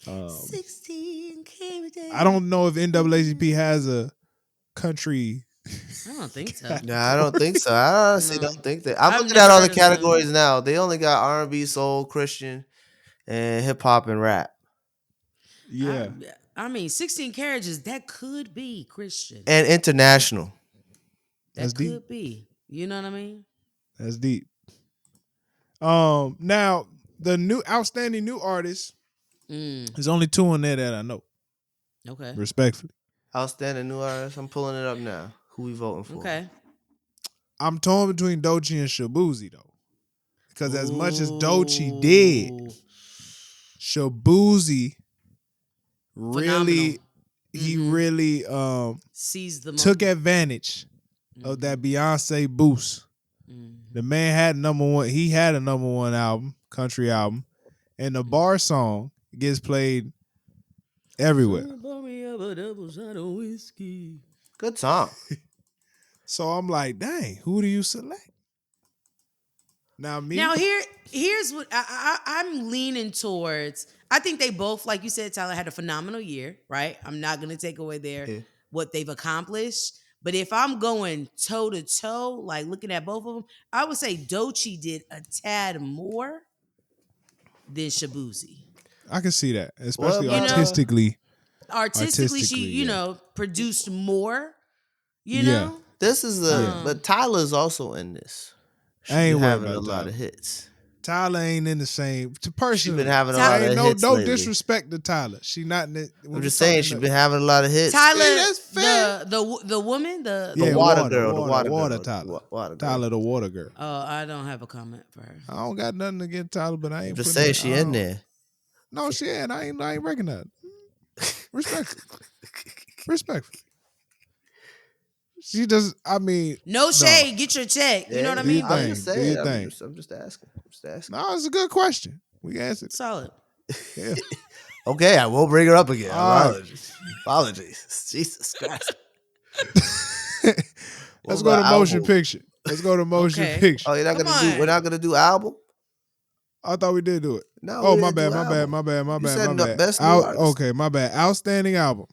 16 carriages. I don't know if NAACP has a country. I don't think so. No, I don't think so. I honestly No. don't think that. I'm I've looking at never all the heard of them. categories now. They only got R&B, soul, Christian, and hip hop and rap. Yeah. I mean, 16 carriages, that could be Christian. And international. That's That deep. could be. You know what I mean? That's deep. Now the new outstanding new artist. There's only 2 on there that I know. Okay. Respectfully. Outstanding new artist. I'm pulling it up now. Who we voting for? Okay. I'm torn between Doechii and Shabuzi though. Because as much as Doechii did, Ooh. Shabuzi Phenomenal. he really Seized the took moment. advantage of that Beyonce boost. Mhm. The man had #1. He had a #1 album, country album, and the bar song gets played everywhere. Pour me up a double shot of whiskey. Good song. So I'm like, dang, who do you select? Now me. Now here's what I'm leaning towards. I think they both, like you said, Tyler, had a phenomenal year, right? I'm not gonna take away what they've accomplished. But if I'm going toe to toe, like looking at both of them, I would say Doechii did a tad more than Shabuzi. I can see that, especially Well, artistically. Artistically, she, yeah. produced more. You Yeah. know? This is but Tyler's also in this. She I ain't been worried having about a lot Tyler. of hits. Tyler ain't in the same. To She's personally, been having a lot of hits no lately. disrespect to Tyler. She not in it. I'm just saying she's been having a lot of hits. Tyler, that's fair. the woman, the water water girl, the water water girl, Tyler. water girl. Tyler, the water girl. Oh, I don't have a comment for her. I don't got nothing against Tyler, but I ain't I'm just putting saying her- she I in don't- there. No, she ain't. I ain't recognize. Respectfully. She does. I mean, No shade, get your check. You know what I do your mean? thing. I'm just Do saying. your thing. I'm just asking. no, it's a good question. We answered. Solid. Yeah. Okay, I won't bring her up again. All right. Apologies. Jesus Christ. Let's What go about to motion album? picture. Let's go to motion Okay. picture. Oh, you're not Come gonna do. We're on. not gonna do album. I thought we did do it. No, Oh, we my didn't bad, do my bad, album. my bad, my You bad, said my bad. best new artist. Okay, my bad. Outstanding album.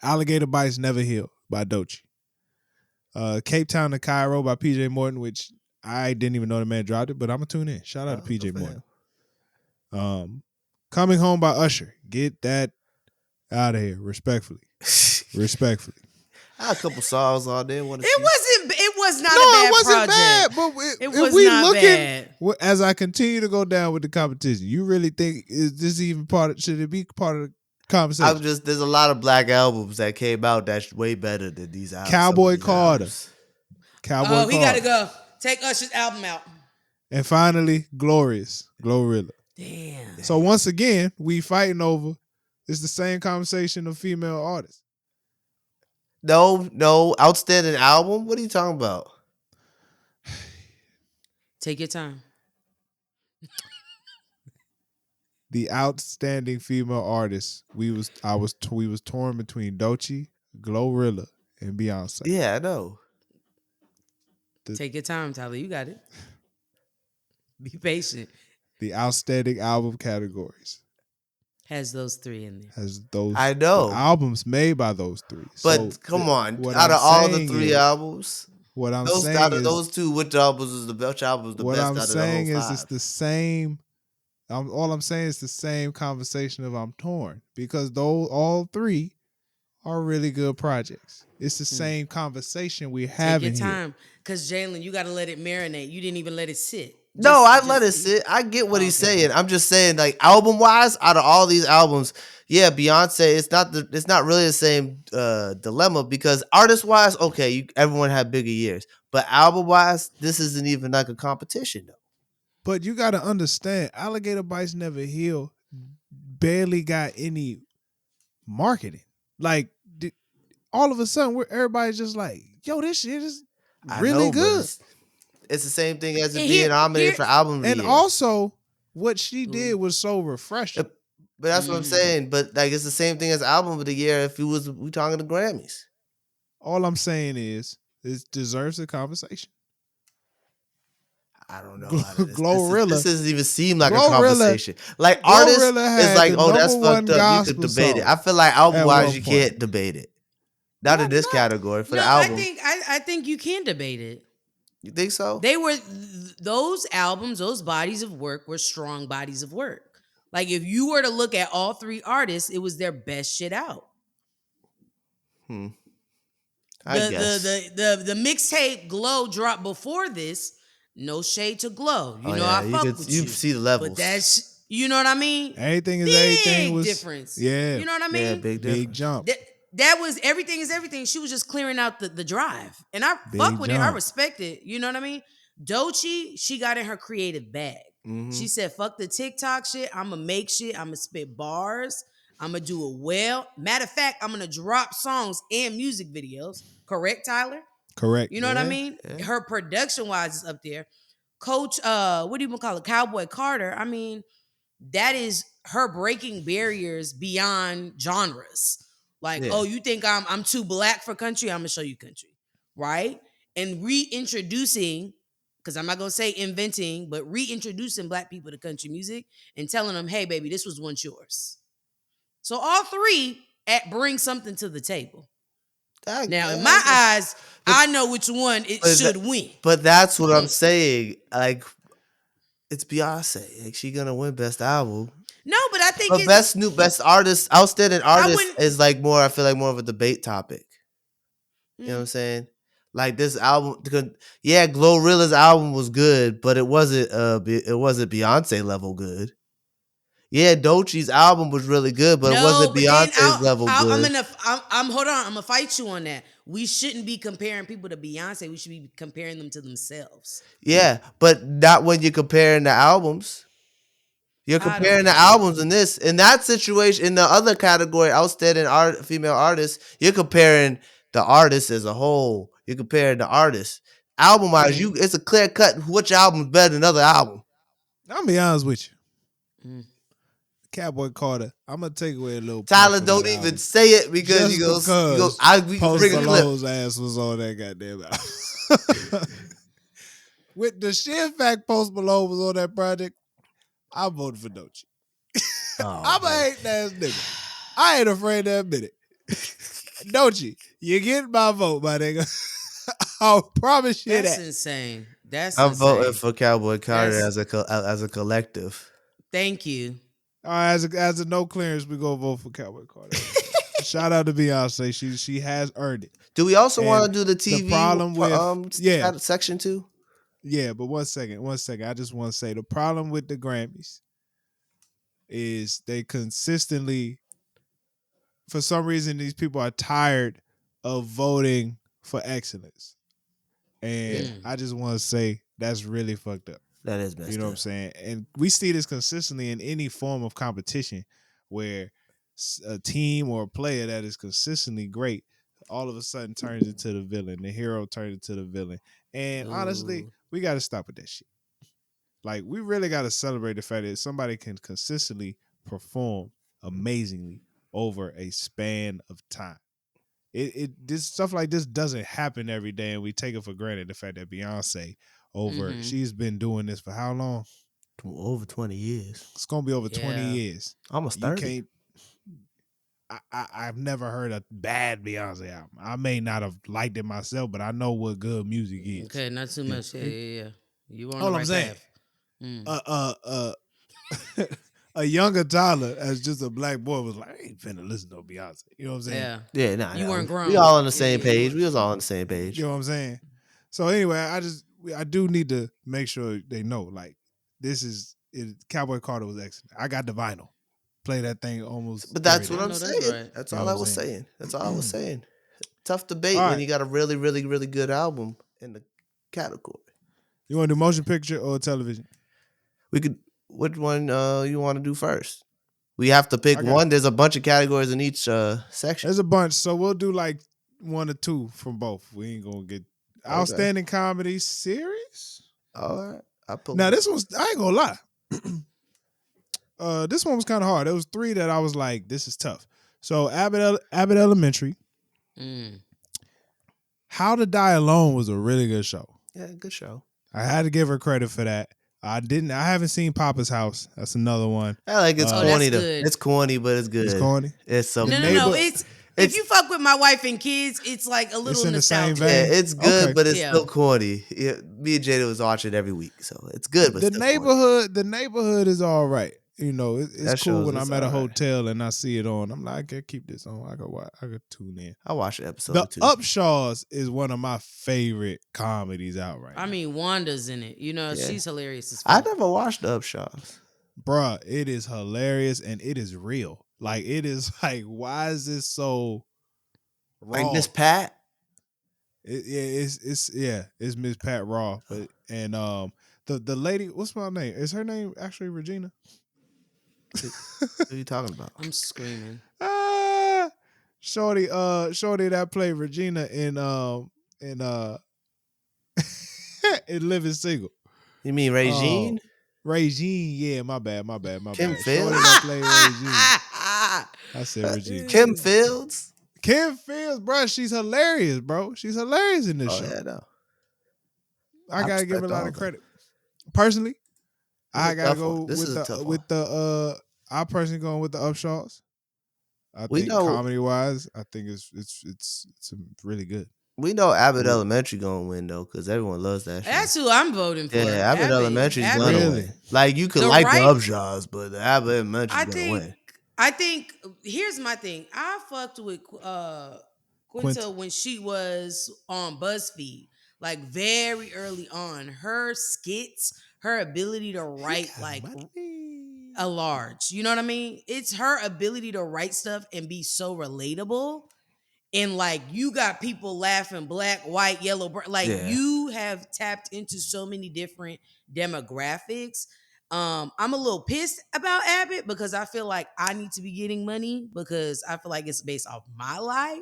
Alligator Bites Never Heal by Doechii. Cape Town to Cairo by PJ Morton, which I didn't even know the man dropped it, but I'm gonna tune in. Shout out to Good PJ for Morton. him. Coming Home by Usher. Get that out of here, respectfully. Respectfully. I had a couple songs on there. It was not No, a bad it wasn't project. bad. But It if was we not bad. as I continue to go down with the competition, you really think is this even part of? Should it be part of the conversation? There's a lot of black albums that came out that's way better than these albums. Cowboy Carter. Cowboy Carter. He gotta go. Take Usher's album out. And finally, Glorious. Glorilla. Damn. So once again, we fighting over. It's the same conversation of female artists. No, outstanding album. What are you talking about? Take your time. The outstanding female artists, we was torn between Doechii, Glorilla, and Beyonce. Yeah, I know. Take your time, Tyler. You got it. Be patient. The outstanding album categories Has those three in there. has those. I know. Albums made by those three. But So come on, what out I'm of all the saying three is- albums, What I'm those saying out of is, those two, which album was the best? what I'm out of saying the whole is, five? it's the same. All I'm saying is the same conversation of I'm torn because all three are really good projects. It's the same conversation we're having Take your here. time. Because, Jalen, you got to let it marinate. You didn't even let it sit. No, I let it sit. I get what he's saying. I'm just saying, like album wise, out of all these albums, yeah, Beyonce. It's not really the same dilemma because artist wise, okay, everyone had bigger years, but album wise, this isn't even like a competition though. But you got to understand, Alligator Bites Never Heal barely got any marketing. Like all of a sudden, everybody's just like, "Yo, this shit is really good." It's the same thing as it And being nominated for album of the And year. also, what she did was so refreshing. But that's what I'm saying. But like, it's the same thing as album of the year. If we talking the Grammys. All I'm saying is, it deserves a conversation. I don't know. Glorilla. This doesn't even seem like a Glorilla- conversation. Like artists Glorilla is had like, the oh, that's number one fucked up. You could gospel debate it. song I feel like album at wise, one you point. can't debate it. Not in this category for the I album. think you can debate it. You think so? They were those albums, those bodies of work were strong bodies of work. Like if you were to look at all three artists, it was their best shit out. I guess. The mixtape Glow dropped before this. No shade to Glow. You know I fuck with you. You see the levels. But that's you know what I mean? Everything is Big everything was difference. Yeah. You know what I mean? Yeah, big difference. Big jump. That was everything is everything. She was just clearing out the drive. And I Big fuck with it. I jump. respect it. You know what I mean? Doechii, she got in her creative bag. She said, fuck the TikTok shit. I'ma make shit. I'ma spit bars. I'ma do it well. Matter of fact, I'm gonna drop songs and music videos. Correct, Tyler? Correct. You know what I mean? Yeah. Her production wise is up there. Coach, what do you call it? Cowboy Carter. I mean, that is her breaking barriers beyond genres. Like, Yeah. oh, you think I'm too black for country? I'm gonna show you country, right? And reintroducing, because I'm not gonna say inventing, but reintroducing black people to country music and telling them, hey, baby, this was once yours. So all three bring something to the table. Now, in my eyes, I know which one it should win. But that's what I'm saying. Like, it's Beyonce. Like, she gonna win best album. No, but I think But best artist, outstanding artist is like more. I feel like more of a debate topic. You know what I'm saying? Like this album, yeah, Glorilla's album was good, but it wasn't Beyonce level good. Yeah, Doechii's album was really good, but it wasn't Beyonce's level good. I'm hold on. I'm gonna fight you on that. We shouldn't be comparing people to Beyonce. We should be comparing them to themselves. Yeah, but not when you're comparing the albums. You're comparing the albums in that situation. In the other category, outstanding female artist, you're comparing the artist as a whole. You're comparing the artist. Album wise, it's a clear cut which album is better than another album. I'll be honest with you. Mm. Cowboy Carter. I'm gonna take away a little point Tyler, from that don't even album say it because just because we can Post bring a clip. Malone's ass was on that goddamn album. With the sheer fact Post Malone was on that project, I voted for Doechii. Oh, I'm a hating ass nigga. I ain't afraid to admit it. Doechii, you get my vote, my nigga. I'll promise you That's that. insane. That's I'm voting insane. for Cowboy Carter That's- as a collective. Thank you. All right, as a no clearance, we gonna vote for Cowboy Carter. Shout out to Beyonce. She has earned it. Do we also want to And do the TV problem with section too? yeah, but one second. I just want to say the problem with the Grammys is they consistently, for some reason, these people are tired of voting for excellence, and Yeah, Mm. I just want to say that's really fucked up. that is messed You know what up. I'm saying? And we see this consistently in any form of competition where a team or a player that is consistently great all of a sudden turns into the villain. The hero turns into the villain. And honestly, Ooh. we got to stop with that shit. Like, we really got to celebrate the fact that somebody can consistently perform amazingly over a span of time. This stuff like this doesn't happen every day, and we take it for granted. The fact that Beyonce Mhm. she's been doing this for how long? Over 20 years, It's gonna be over 20 Yeah. years. almost You 30. can't. I've never heard a bad Beyonce album. I may not have liked it myself, but I know what good music is. Okay, not too much. Yeah. You on the All I'm right saying, path. Mm. a younger Tyler, as just a black boy, was like, I ain't finna listen to Beyonce. You know what I'm saying? Yeah. Yeah, nah, You nah. weren't grown. We all on the Yeah, same you page. weren't. We was all on the same page. You know what I'm saying? So anyway, I do need to make sure they know, like, Cowboy Carter was excellent. I got the vinyl. Play that thing almost. But that's every what day. I I'm know that's saying. right. That's You know all what I I'm was saying? saying. That's all I was saying. Tough debate All when right. you got a really, really, really good album in the category. You want to do motion picture or television? We could. Which one you want to do first? We have to pick I got one. There's a bunch of categories in each section. There's a bunch, so we'll do like one or two from both. We ain't gonna get Okay. outstanding comedy series. All right. I pull. Now this one's, I ain't gonna lie. This one was kind of hard. There was three that I was like, this is tough. So Abbott Elementary, Mm. How to Die Alone was a really good show. Yeah, good show. I had to give her credit for that. I haven't seen Papa's House. That's another one. I like it's Oh, corny that's though. good. It's corny, but it's good. It's corny. It's so The No, good. no, no. neighbor- It's It's- if you fuck with my wife and kids, it's like a little in the same nostalgic. vein. Yeah, it's good, Okay. but it's Yeah. still corny. Yeah, me and Jada was watching every week, so it's good. But The still corny. neighborhood is all right. You know, it's That cool shows when it's I'm at a all right. hotel and I see it on. I'm like, I can keep this on. I could tune in. I watched an episode The or two. Upshaws is one of my favorite comedies out right now. I mean, Wanda's in it. You know, Yeah. she's hilarious as I fuck. never watched the Upshaws. Bruh, it is hilarious and it is real. Like, it is like, why is this so raw? Like Miss Pat. It's Miss Pat Raw. But and the lady, what's my name? Is her name actually Regina? What are you talking about? I'm screaming. Shorty that played Regina in in Living Single. You mean Regine? Regine, yeah, my bad. Kim Shorty Fields? that played Regine. I said Regina. Kim Fields? Kim Fields, bro, she's hilarious, bro. She's hilarious in this Oh show. yeah, no. I I gotta give her a respect lot all of that. credit. Personally, This is I a gotta tough go one. This is a tough one. I personally going with the Upshaws. I We think know- comedy wise, I think it's really good. We know Abbott Elementary gonna win though, because everyone loves that show. That's who I'm voting for. Yeah, Abbott Elementary's Abbott. gonna Really? win. Like you could The like right- the Upshaws, but the Abbott Elementary's I gonna think. win. I think. Here's my thing. I fucked with Quinta Quinta. when she was on BuzzFeed, like very early on. Her skits, her ability to write like a large. You know what I mean? It's her ability to write stuff and be so relatable. And like you got people laughing, black, white, yellow, like Yeah. you have tapped into so many different demographics. I'm a little pissed about Abbott because I feel like I need to be getting money because I feel like it's based off my life.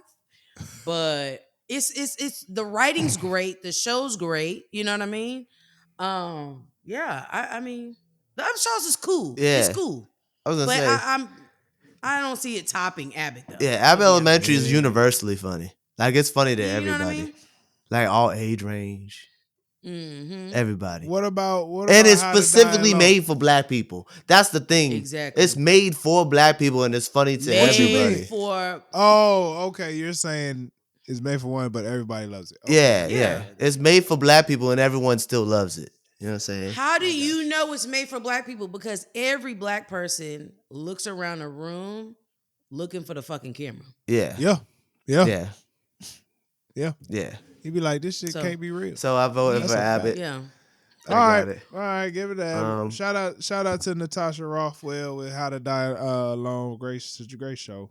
But it's the writing's great, the show's great. You know what I mean? Yeah, I mean, The other shows is cool. Yeah. It's cool. I was gonna But say, I don't see it topping Abbott though. yeah, Abbott I'll be honest. Elementary is universally funny. Like it's funny to You know what I everybody, mean? like all age range, Mm-hmm. everybody. What about And it's How to Die specifically Alone? made for black people. That's the thing. Exactly. It's made for black people and it's funny to What you everybody. mean? For Oh, okay. You're saying it's made for one, but everybody loves it. Okay. Yeah, Yeah. yeah. It's made for black people and everyone still loves it. You know what I'm saying? how do you know it's made for black people? Because every black person looks around a room looking for the fucking camera. Yeah. Yeah. Yeah. Yeah. Yeah. Yeah. He'd be like, this shit So- can't be real. So I voted That's for a fact. Abbott. Yeah. I All right. got it. All right, give it to Abbott. Shout out to Natasha Rothwell with How to Die Alone. Great show.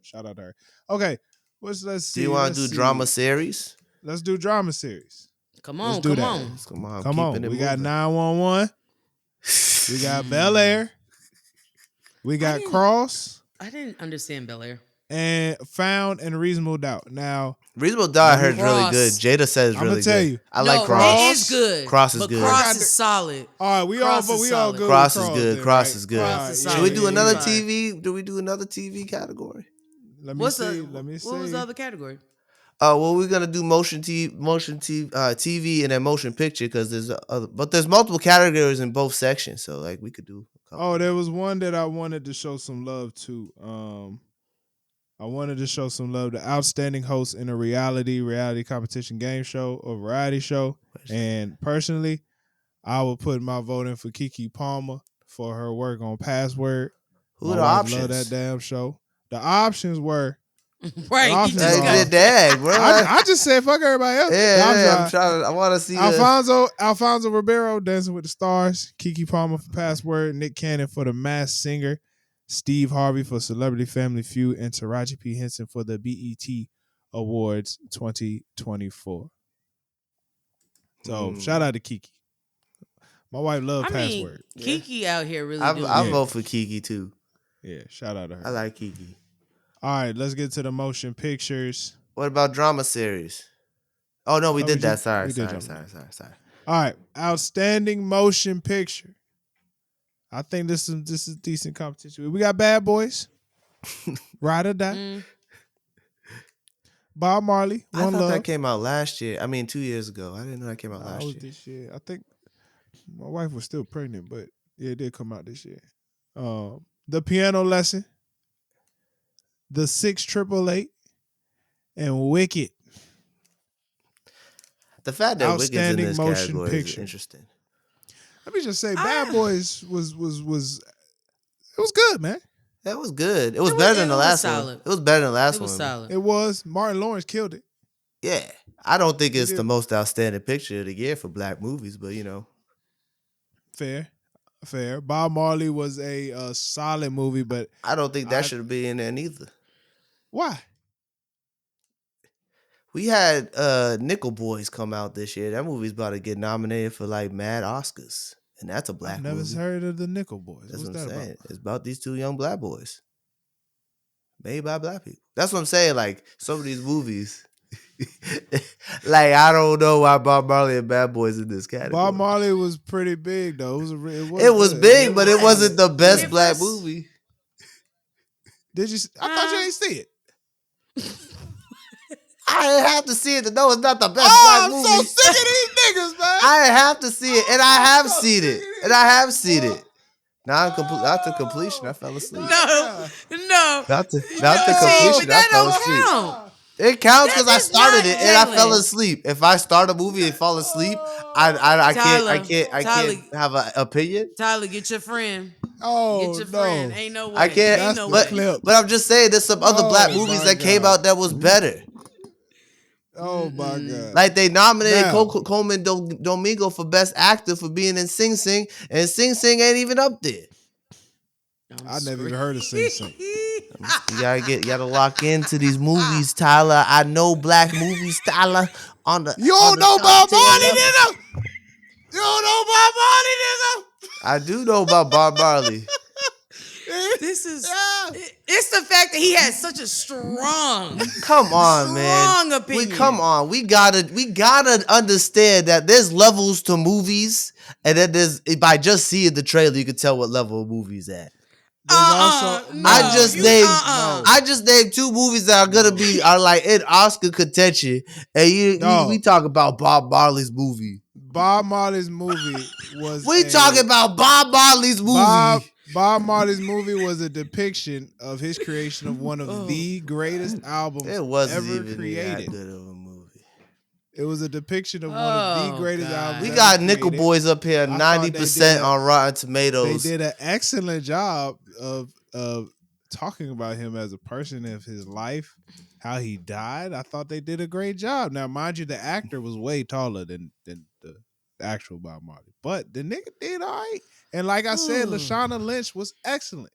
Shout out to her. Okay. Let's see. Do you want let's to do see. drama series? Let's do drama series. Come Let's on, do come that. on. Come on. Come on. keeping it We got moving. 911. We got Bel Air. We got didn't- Cross I didn't understand Bel Air. and Found and Reasonable Doubt. Now, Reasonable Doubt I heard is really Cross. good. Jada says I'ma really tell good. you. I like No, Cross. it is good. Cross is but good. Cross I got is the- solid. all right, we Cross all is good. solid. With Cross is Cross good. then, Cross right? is good. Cross is Should solid. we do Yeah, another yeah, yeah. TV? Do we do another TV category? Let me What's see. the Let me see. what was the other category? Well, we're gonna do motion TV, and then motion picture because there's multiple categories in both sections. So like we could do. A couple. Oh, there was one that I wanted to show some love to. I wanted to show some love to outstanding host in a reality competition game show or variety show. And personally, I would put my vote in for Keke Palmer for her work on Password. Who My are the wife options? loved that damn show. The options were Right. options He just are- got Dag, bro. I just said fuck everybody else. The options yeah, I'm are trying. I want to see. Alfonso Ribeiro, Dancing with the Stars, Keke Palmer for Password, Nick Cannon for The Masked Singer, Steve Harvey for Celebrity Family Feud, and Taraji P. Henson for the BET Awards 2024. So shout out to Keke. My wife loved Password. Kiki out here really doing I it. vote for Kiki too. Yeah, shout out to her. I like Kiki. All right, let's get to the motion pictures. What about drama series? Oh no, we Oh, did we that. did- Sorry, we did sorry, drama. sorry. All right, outstanding motion picture. I think this is decent competition. We got Bad Boys, Ride or Die, Bob Marley, I One thought Love. that came out last year. I mean, 2 years ago. I didn't know that came out Nah, last it was year. this year. I think my wife was still pregnant, but yeah, it did come out this year. The Piano Lesson, The 688, and Wicked. The fact that Wicked's in Outstanding this motion category is picture. interesting. Let me just say, Bad Boys was it was good, man. That was good. It was was- better than it the was last solid. one. It was better than the last It was one. solid. It was. Martin Lawrence killed it. Yeah. I don't think it's did. the most outstanding picture of the year for black movies, but you know. Fair. Bob Marley was a solid movie, but I don't think that should be in there neither. why? We had Nickel Boys come out this year. That movie's about to get nominated for like mad Oscars. And that's a black I've never movie. heard of the Nickel Boys. That's What's what I'm that saying. about? It's about these two young black boys. Made by black people. That's what I'm saying. Like some of these movies. Like I don't know why Bob Marley and Bad Boys in this category. Bob Marley was pretty big though. It was good. big, but it wasn't the best It black was- movie. Did you? I thought you didn't see it. I didn't have to see it to know it's not the best Oh, black I'm movie. so sick of these niggas, man. I didn't have to see it, and I have seen it, and I have seen it. Not to completion, I fell asleep. No. Not to See, completion, but that I fell don't asleep. count. It counts because I is started not it and I fell Jalen. asleep. If I start a movie and fall asleep, I Tyler, can't have an opinion. Tyler, get your friend. Oh Get your no. friend. Ain't no way. I can't. Ain't That's no the way. clip. But I'm just saying, there's some other black Oh, movies my that came God. out that was better. Oh my god. Like they nominated Now- Coleman Domingo for Best Actor for being in Sing Sing, and Sing Sing ain't even up there. I never even heard of Sing Sing. You gotta lock into these movies, Tyler. I know black movies, Tyler. On the You on don't the know top Bob 10 Marley, level. nigga. You don't know Bob Marley, nigga. I do know about Bob Marley. This is. Yeah. It's the fact that he has such a strong, Come on, man. strong opinion. Come on. We gotta understand that there's levels to movies, and then there's by just seeing the trailer, you can tell what level of movies at. There's also No, I just you, named no. I just named 2 movies that are gonna be are like in Oscar contention, and we talk about Bob Marley's movie. Bob Marley's movie was We talking about Bob Marley's movie. Bob Marley's movie was a depiction of his creation of one of the greatest albums It wasn't ever even created. that good of a movie. It was a depiction of one of the greatest albums. We ever got Nickel created. Boys up here, I thought 90% on Rotten Tomatoes. They did an excellent job of talking about him as a person of his life, how he died. I thought they did a great job. Now, mind you, the actor was way taller than the actual Bob Marley, but the nigga did all right. And like I said, Lashana Lynch was excellent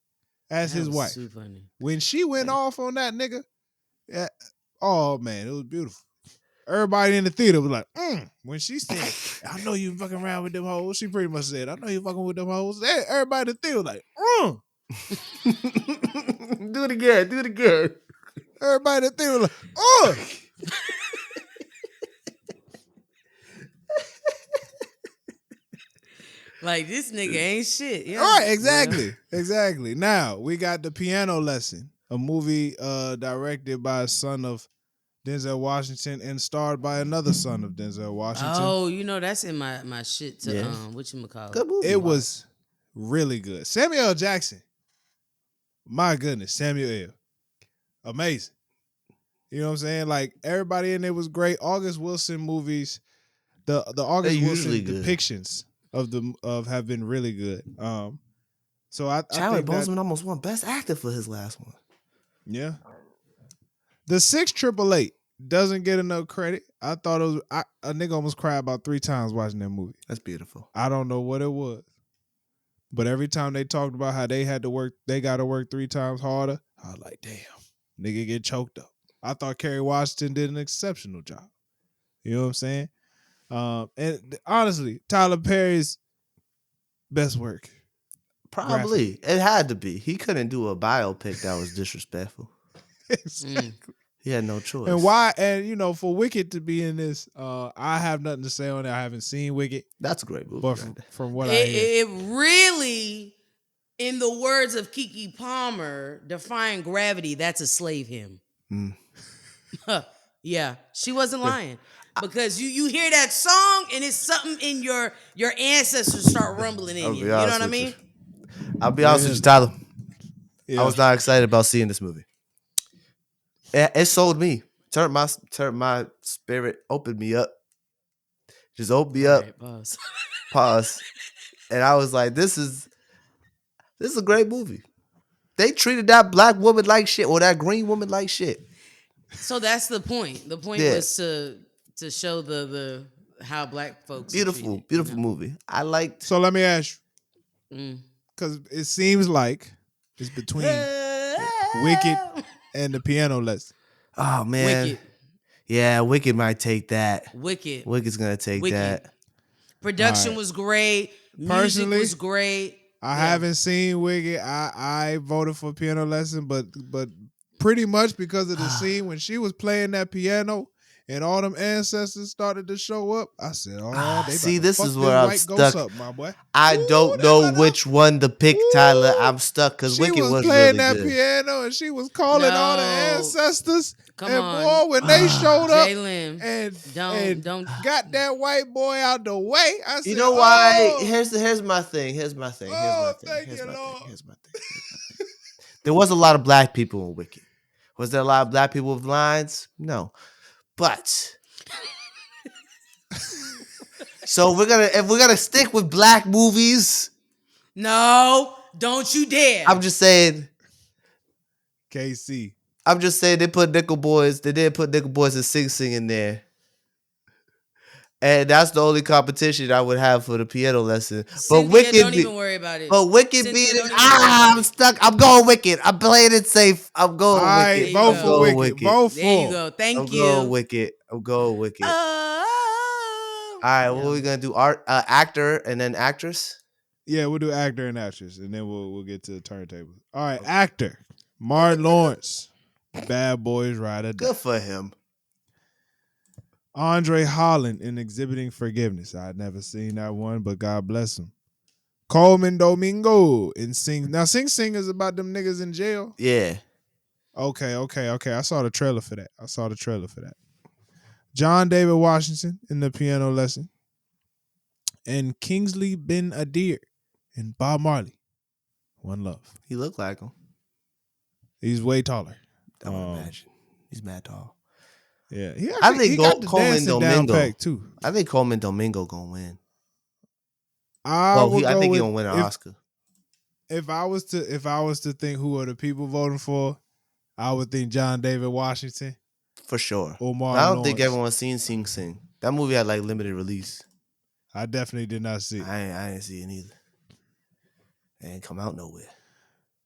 as his wife. So funny. When she went off on that nigga, oh man, it was beautiful. Everybody in the theater was like, when she said, I know you fucking around with them hoes. She pretty much said, I know you fucking with them hoes. Everybody in the theater was like, Do it again. Everybody in the theater was like, Like, this nigga ain't shit. Yeah. All right, exactly. Now, we got The Piano Lesson, a movie directed by a son of Denzel Washington and starred by another son of Denzel Washington. Oh, you know, that's in my shit to, whatchamacallit. Good movie. It was really good. Samuel L. Jackson. My goodness, Samuel L. Amazing. You know what I'm saying? Like, everybody in there was great. August Wilson movies, the August Wilson depictions of have been really good. So I Chadwick think Boseman almost won Best Actor for his last one. Yeah. The 688 doesn't get enough credit. I thought it was a nigga almost cried about 3 times watching that movie. That's beautiful. I don't know what it was. But every time they talked about how they had to work, they got to work 3 times harder, I was like, damn, nigga get choked up. I thought Kerry Washington did an exceptional job. You know what I'm saying? And honestly, Tyler Perry's best work. Probably. It had to be. He couldn't do a biopic that was disrespectful. Exactly. He had no choice. And why? And you know, for Wicked to be in this, I have nothing to say on it. I haven't seen Wicked. That's a great movie. But from what I hear, it really, in the words of Kiki Palmer, defying gravity, that's a slave hymn. Yeah, she wasn't lying. Because you hear that song and it's something in your ancestors start rumbling in you. You know what I mean? I'll be honest with you, Tyler. Yeah. I was not excited about seeing this movie. It sold me. Turned my spirit, opened me up. Just opened me up. Right, Pause. And I was like, this is a great movie. They treated that black woman like shit or that green woman like shit. So that's the point. The point was to show the how black folks beautiful movie. I liked. So let me ask you, because it seems like it's between Wicked and The Piano Lesson. Oh man, Wicked. Yeah, Wicked might take that. Wicked's gonna take that. Production was great. Music was great. I haven't seen Wicked. I voted for Piano Lesson, but pretty much because of the scene when she was playing that piano and all them ancestors started to show up. I said, "Oh, they see, about to this fuck is them where I'm white stuck. ghosts up, my boy." I don't know which one to pick, Tyler. I'm stuck because Wicked was playing really that good. piano and she was calling all the ancestors. Come and on. boy, when they showed up Jalen, and don't got that white boy out the way, I said, You know why? Oh, Here's my thing. Here's my thing. thank you, Lord. There was a lot of black people in Wicked. Was there a lot of black people with lines? No. But so if we're gonna stick with black movies. No, don't you dare. I'm just saying. KC. I'm just saying they put Nickel Boys. They did put Nickel Boys and Sing Sing in there. And that's the only competition I would have for the Piano Lesson. Cynthia, but Wicked, don't even worry about it. But Wicked Cynthia, beat don't it. even worry about I'm stuck. I'm going Wicked. I'm playing it safe. I'm going Wicked. Vote I'm for going Wicked. Vote for. There you go. Thank you. I'm going Wicked. I'm going Wicked. All right, what are we gonna do? Actor and then actress. Yeah, we'll do actor and actress, and then we'll get to the turntable. All right, actor Martin Lawrence, Bad Boys Ride or Die. Good for him. Andre Holland in Exhibiting Forgiveness. I'd never seen that one, but God bless him. Coleman Domingo in Sing. Now, Sing Sing is about them niggas in jail. Yeah. Okay. I saw the trailer for that. John David Washington in The Piano Lesson. And Kingsley Ben Adir in Bob Marley, One Love. He looked like him. He's way taller. I would imagine. He's mad tall. Yeah, I think he got the Coleman dancing down Domingo. pack too. I think Coleman Domingo gonna win. I think he'll win an Oscar. If I was to think who are the people voting for, I would think John David Washington For sure. or Martin I don't Lawrence. think everyone's seen Sing Sing. That movie had like limited release. I definitely did not see it. I didn't see it either. It ain't come out nowhere.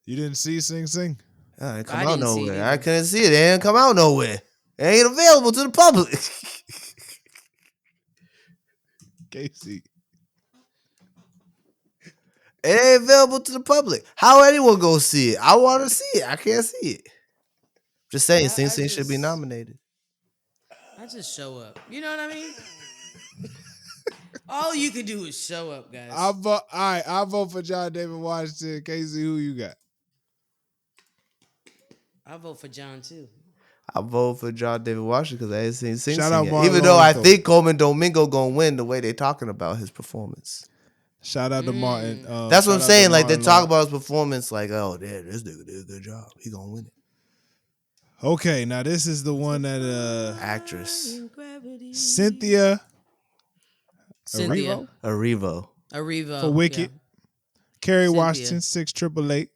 You didn't see Sing Sing? It ain't come I out didn't see it nowhere. either. I couldn't see it. It ain't come out nowhere. It ain't available to the public. Casey. It ain't available to the public. How anyone go see it? I want to see it. I can't see it. Just saying, Sing Sing should be nominated. I just show up. You know what I mean? All you can do is show up, guys. I vote for John David Washington. Casey, who you got? I vote for John too. I vote for John David Washington because I ain't seen Sing Shout Sing out yet. Martin Even though I Lawrence, think Coleman Domingo gonna win the way they talking about his performance. Shout out to Martin. That's what I'm saying. Like they Martin talk Lawrence. about his performance, like, oh, damn, this nigga did a good job. He gonna win it. Okay, now this is the one that Actress Cynthia Erivo Arrivo for Wicked, yeah. Kerry Cynthia. Washington 688,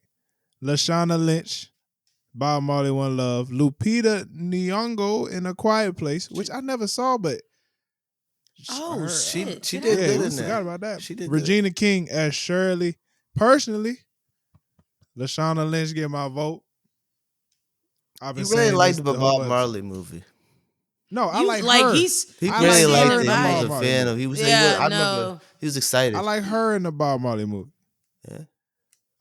Lashana Lynch, Bob Marley One Love, Lupita Nyong'o in A Quiet Place, which I never saw, but Oh shit! she Did did I? good we in forgot that. about that. She did Regina King as Shirley. Personally, Lashana Lynch get my vote. I've He been really saying liked this the whole Bob episode. Marley movie. No, I You like like her. He I really like liked her it. in He the was Bob a Marley fan movie. of. He was. Yeah, I remember he was excited. I like her in the Bob Marley movie. Yeah.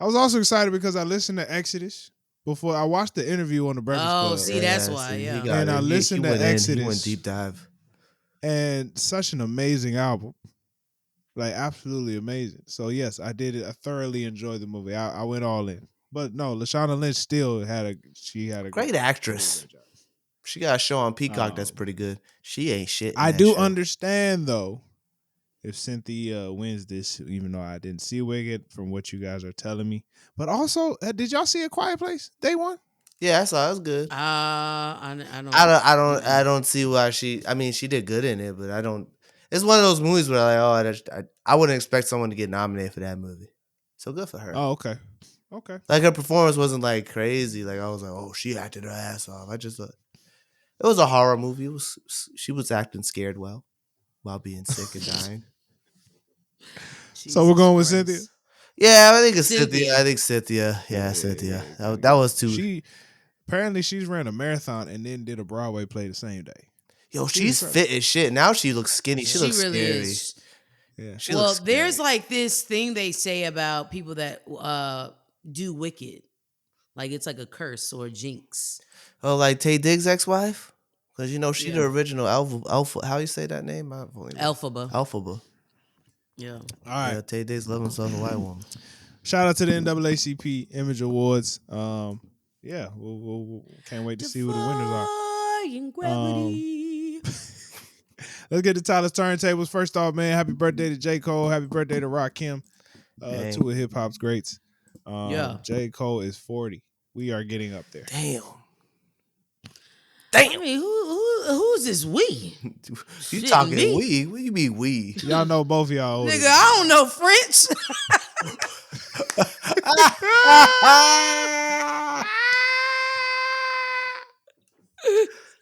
I was also excited because I listened to Exodus before I watched the interview on the Breakfast Oh, Club. see, that's why. see, Yeah. he got And it. I listened to went Exodus. He went deep dive. And such an amazing album. Like, absolutely amazing. So, yes, I did it. I thoroughly enjoyed the movie. I went all in. But no, Lashana Lynch still had a Great actress. great job. She got a show on Peacock that's pretty good. She ain't shit. In I that do show. understand, though, if Cynthia wins this, even though I didn't see Wicked from what you guys are telling me. But also, did y'all see A Quiet Place day one? Yeah, I saw it. It was good. I don't see why she. I mean, she did good in it, but I don't. It's one of those movies where I wouldn't expect someone to get nominated for that movie. So good for her. Oh, okay. Okay. Like her performance wasn't like crazy. Like I was like, oh, she acted her ass off. I just thought it was a horror movie. She was acting scared while being sick and dying. So we're going with Cynthia? Yeah, I think it's Cynthia. I think Cynthia. Yeah, Cynthia. That was too. Apparently she's ran a marathon and then did a Broadway play the same day. Yo, she's fit as shit. Now she looks skinny. She looks really scary. is. Yeah. Well, there's like this thing they say about people that do Wicked, like it's like a curse or a jinx. Oh, like Tay Diggs' ex-wife? Because you know she the original Alpha. How you say that name? Elphaba. Alphaba. Yeah. All right. Yeah, Tay Diggs love himself a white woman. Shout out to the NAACP Image Awards. Yeah, we'll can't wait to see who the winners are. Let's get to Tyler's turntables. First off, man, happy birthday to J. Cole. Happy birthday to Rakim. Two of hip hop's greats. J. Cole is 40. We are getting up there. Damn. I mean, who's this we? You talking me? We? What do you mean we? Y'all know both of y'all older. Nigga, I don't know French.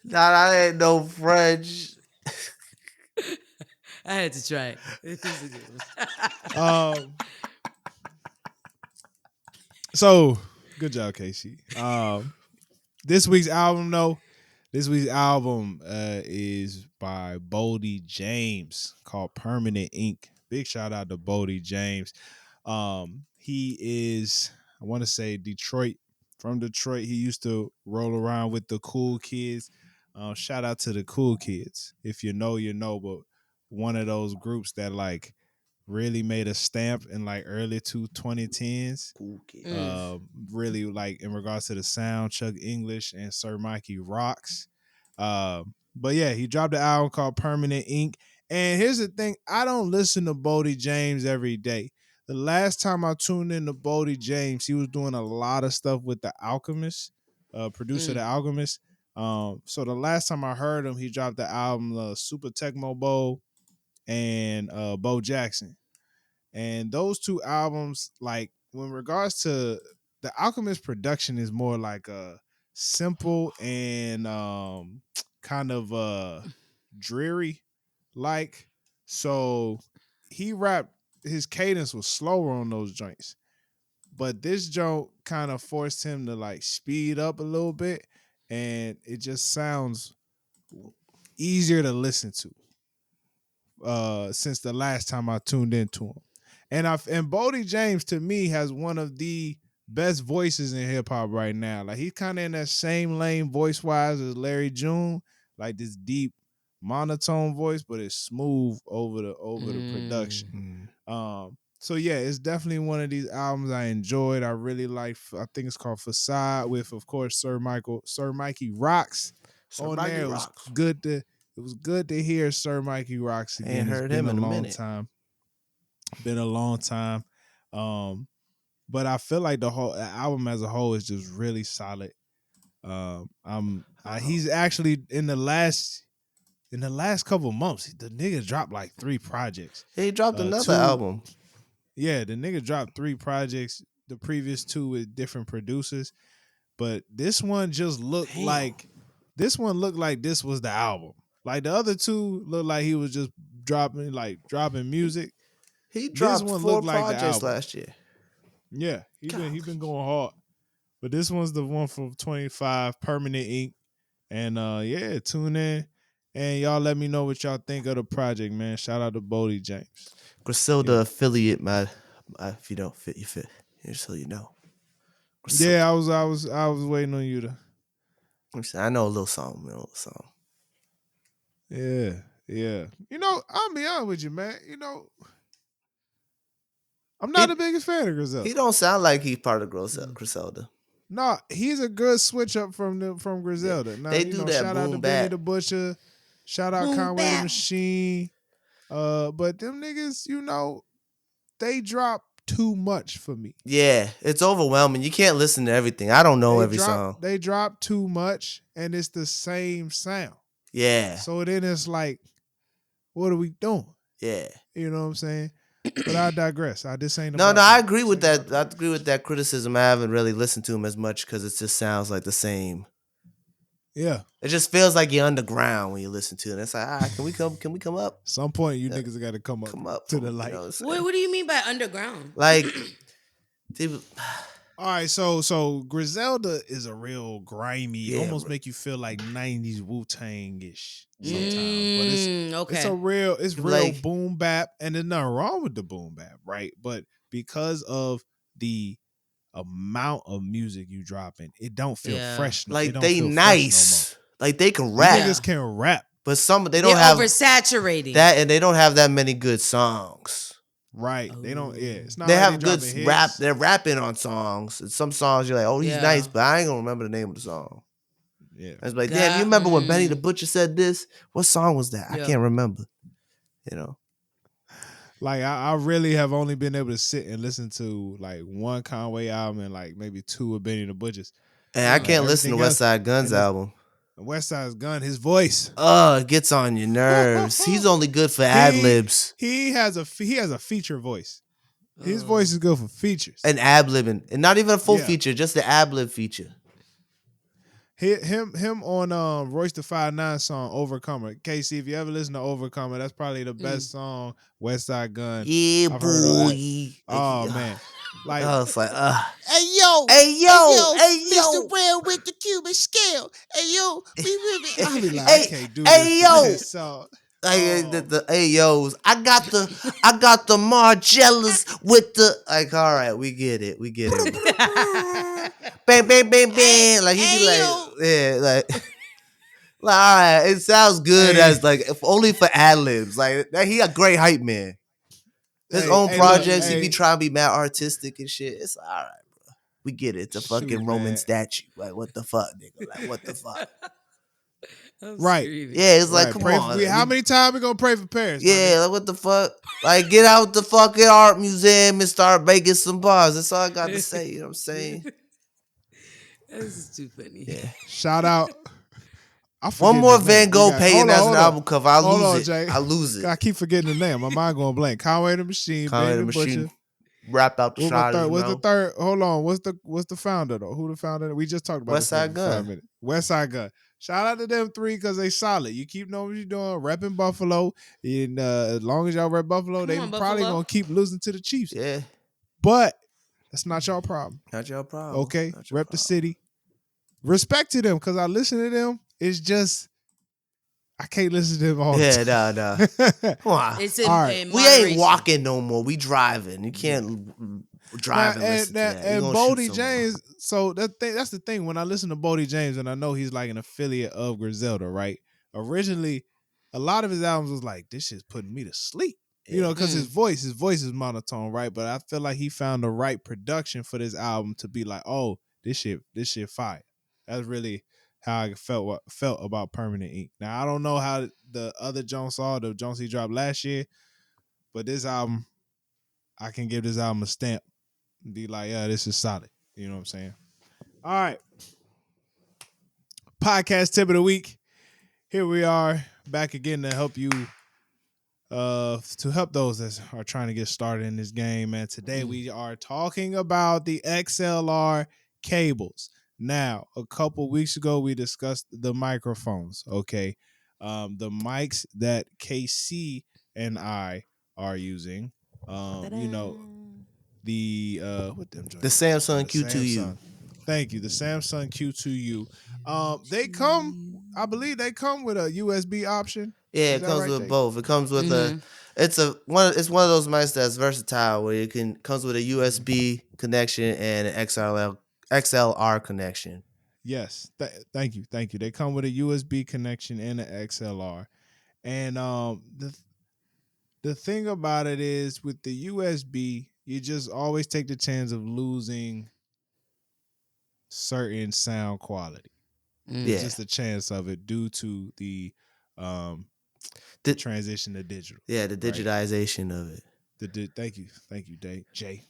Nah, I ain't no French. I had to try it. So good job, Casey. This week's album is by Boldy James called Permanent Ink. Big shout out to Boldy James. He is, I want to say, Detroit. From Detroit, he used to roll around with the Cool Kids. Shout out to the Cool Kids. If you know, you know. But one of those groups that like really made a stamp in like early 2010s. Cool kid. Really like in regards to the sound, Chuck English and Sir Mikey Rocks. But yeah, he dropped an album called Permanent Ink. And here's the thing, I don't listen to Bodie James every day. The last time I tuned in to Bodie James, he was doing a lot of stuff with The Alchemist, producer The Alchemist. So the last time I heard him, he dropped the album Super Tecmo Bowl and Bo Jackson. And those two albums, like when regards to The Alchemist production is more like a simple and kind of dreary like. So he rapped, his cadence was slower on those joints. But this joint kind of forced him to like speed up a little bit, and it just sounds easier to listen to since the last time I tuned into him. And Bodie James to me has one of the best voices in hip hop right now. Like he's kind of in that same lane voice wise as Larry June, like this deep monotone voice, but it's smooth over the production. So yeah, it's definitely one of these albums I enjoyed. I really like. I think it's called Facade with, of course, Sir Mikey Rocks on there. It was good to. It was good to hear Sir Mikey Rocks again. Ain't heard him in a minute. Time. Been a long time. But I feel like the whole album as a whole is just really solid. He's actually in the last couple months, the nigga dropped like 3 projects. He dropped another album. Yeah, the nigga dropped 3 projects. The previous 2 with different producers, but this one just looked like this was the album. Like the other 2 looked like he was just dropping music. He dropped 4 projects last year. Yeah, he been going hard. But this one's the one from 25, Permanent Ink. And yeah, tune in and y'all let me know what y'all think of the project, man. Shout out to Bodie James. Griselda affiliate, man. If you don't fit, you fit. Just so you know. Griselda. Yeah, I was waiting on you to. I know a little song. Yeah. You know, I'll be honest with you, man. You know, I'm not the biggest fan of Griselda. He don't sound like he's part of Griselda. No, he's a good switch up from Griselda. Yeah. Now, they do that. Shout out to Benny the Butcher. Shout out Conway the Machine. But them niggas, you know, they drop too much for me. Yeah, it's overwhelming. You can't listen to everything. I don't know every song. They drop too much, and it's the same sound. Yeah. So then it's like, what are we doing? Yeah. You know what I'm saying? But I digress. This ain't no. I agree with that. I agree with that criticism. I haven't really listened to him as much because it just sounds like the same. Yeah. It just feels like you're underground when you listen to it. It's like, can we come up? Some point you niggas got to come up to the light. You know what do you mean by underground? Like, all right, so Griselda is a real grimy, almost make you feel like 90s Wu-Tang-ish sometimes. But it's real boom bap, and there's nothing wrong with the boom bap, right? But because of the amount of music you dropping, it don't feel fresh. Like they nice. No like they can rap. Niggas can rap. But they don't have oversaturating that, and they don't have that many good songs. Right. They don't, it's not they like have good rap. They're rapping on songs. And some songs you're like, oh, he's nice, but I ain't gonna remember the name of the song. Yeah. I was like, damn, you remember when Benny the Butcher said this? What song was that? I can't remember. You know. Like I really have only been able to sit and listen to like one Conway album and like maybe 2 of Benny the Butchers. And I can't listen to West Side Gun's album. West Side Gun, his voice. It gets on your nerves. He's only good for ad-libs. He has a feature voice. His voice is good for features. And ad-libbing. And not even a full feature, just the ad-lib feature. Him on Royce the 5'9" song Overcomer. Casey, if you ever listen to Overcomer, that's probably the best song West Side Gun. Yeah, I've boy. Oh man. Like I was like, Hey yo, Mr. Real with the Cuban scale. Hey yo, I can't do this. Hey yo, song. the Ayos. I got the Margellas with the like. All right, we get it. Bang, bang, bang, bang. Like he be like, yeah, like. Like, all right, it sounds good as like if only for ad libs. Like that, he a great hype man. His own projects, he be trying to be mad artistic and shit. It's all right, bro. We get it. It's a fucking Roman statue. Like what the fuck, nigga? Like what the fuck? Right. Yeah, it's like, come on. How many times we gonna pray for Paris? Yeah, like what the fuck? Like get out the fucking art museum and start making some bars. That's all I got to say. You know what I'm saying? This is too funny. Yeah. Shout out. One more Van Gogh painting as an album cover. I lose it. Jay. I lose it. I keep forgetting the name. My mind going blank. Conway the Machine. Conway the Machine. Rap out the shot. What's the third? Hold on. What's the founder though? Who the founder? We just talked about West Side Gun. West Side Gun. Shout out to them three because they solid. You keep knowing what you're doing. Repping Buffalo. And as long as y'all rep Buffalo, they probably gonna keep losing to the Chiefs. Yeah. But that's not y'all problem. Not your problem. Okay. Rep the city. Respect to them because I listen to them. It's just I can't listen to them all the time. Yeah, no. Come on. It's in we ain't walking no more. We driving. You can't drive and listen to that. And Bodie James, so that's the thing. When I listen to Bodie James, and I know he's like an affiliate of Griselda, right? Originally, a lot of his albums was like, this shit's putting me to sleep. You know, because his voice is monotone, right? But I feel like he found the right production for this album to be like, oh, this shit fire. That's really how I felt about Permanent Ink. Now I don't know how the other Jones the Jones he dropped last year, but this album, I can give this album a stamp and be like, yeah, this is solid. You know what I'm saying? All right. Podcast tip of the week. Here we are back again to help you to help those that are trying to get started in this game. And today we are talking about the XLR cables. Now, a couple weeks ago, we discussed the microphones, okay? The mics that KC and I are using, you know, the Samsung Q2U. Thank you. The Samsung Q2U. They come, I believe they come with a USB option. Yeah, it comes with both. It comes with it's one of those mics that's versatile where it comes with a USB connection and an XLR connection. Yes. Thank you. They come with a USB connection and an XLR. And the thing about it is with the USB, you just always take the chance of losing certain sound quality. Yeah. Just a chance of it due to the transition to digital. Yeah, the digitization of it. Thank you, Jay.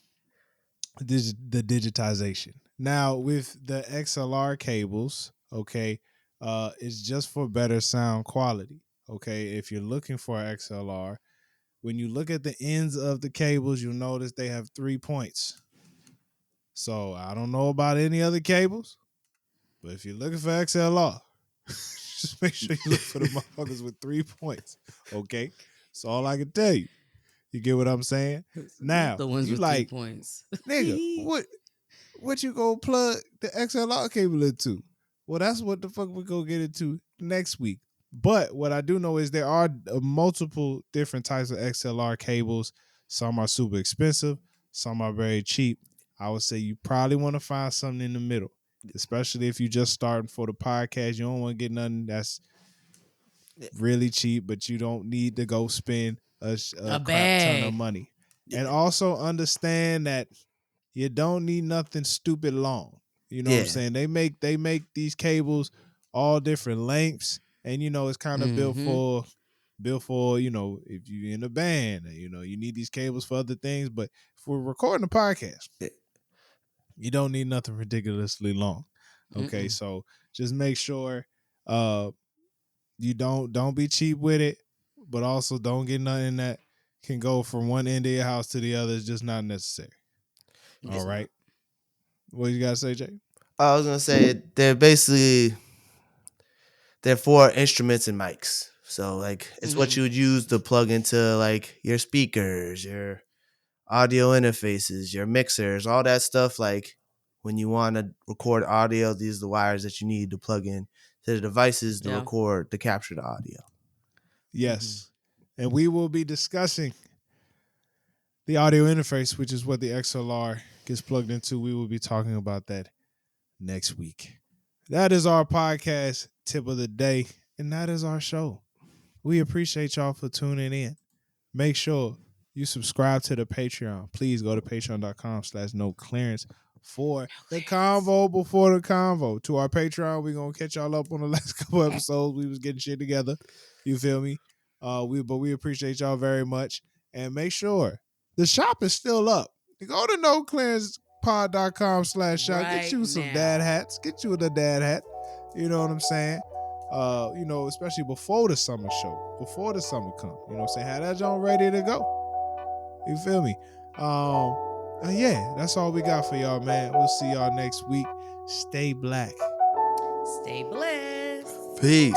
The digitization. Now with the XLR cables, okay, it's just for better sound quality. Okay, if you're looking for XLR, when you look at the ends of the cables, you'll notice they have 3 points. So I don't know about any other cables, but if you're looking for XLR, just make sure you look for the motherfuckers with 3 points. Okay, that's all I can tell you. You get what I'm saying? Now, the ones you with like, 3 points. Nigga, what you gonna plug the XLR cable into? Well, that's what the fuck we gonna get into next week. But what I do know is there are multiple different types of XLR cables. Some are super expensive. Some are very cheap. I would say you probably want to find something in the middle, especially if you're just starting for the podcast. You don't want to get nothing that's really cheap, but you don't need to go spend a crap ton of money. And also understand that you don't need nothing stupid long. You know what I'm saying? They make these cables all different lengths, and you know it's kind of built for you know, if you're in a band, you know, you need these cables for other things. But if we're recording a podcast, you don't need nothing ridiculously long. Okay, so just make sure you don't be cheap with it, but also don't get nothing that can go from one end of your house to the other. It's just not necessary. All right. What you gotta say, Jay? I was gonna say they're for instruments and mics. So like it's what you would use to plug into like your speakers, your audio interfaces, your mixers, all that stuff. Like when you want to record audio, these are the wires that you need to plug in to the devices to capture the audio. Yes. And we will be discussing the audio interface, which is what the XLR gets plugged into. We will be talking about that next week. That is our podcast tip of the day, and that is our show. We appreciate y'all for tuning in. Make sure you subscribe to the Patreon. Please go to patreon.com/noclearance for the convo before the convo. To our Patreon, we're going to catch y'all up on the last couple episodes. We was getting shit together. You feel me? But we appreciate y'all very much. And make sure the shop is still up. Go to noclearancepod.com/shop. Get you some dad hats. Get you the dad hat. You know what I'm saying? Especially before the summer show, before the summer come. You know what I'm saying? Have that joint ready to go. You feel me? Yeah, that's all we got for y'all, man. We'll see y'all next week. Stay black. Stay blessed. Peace.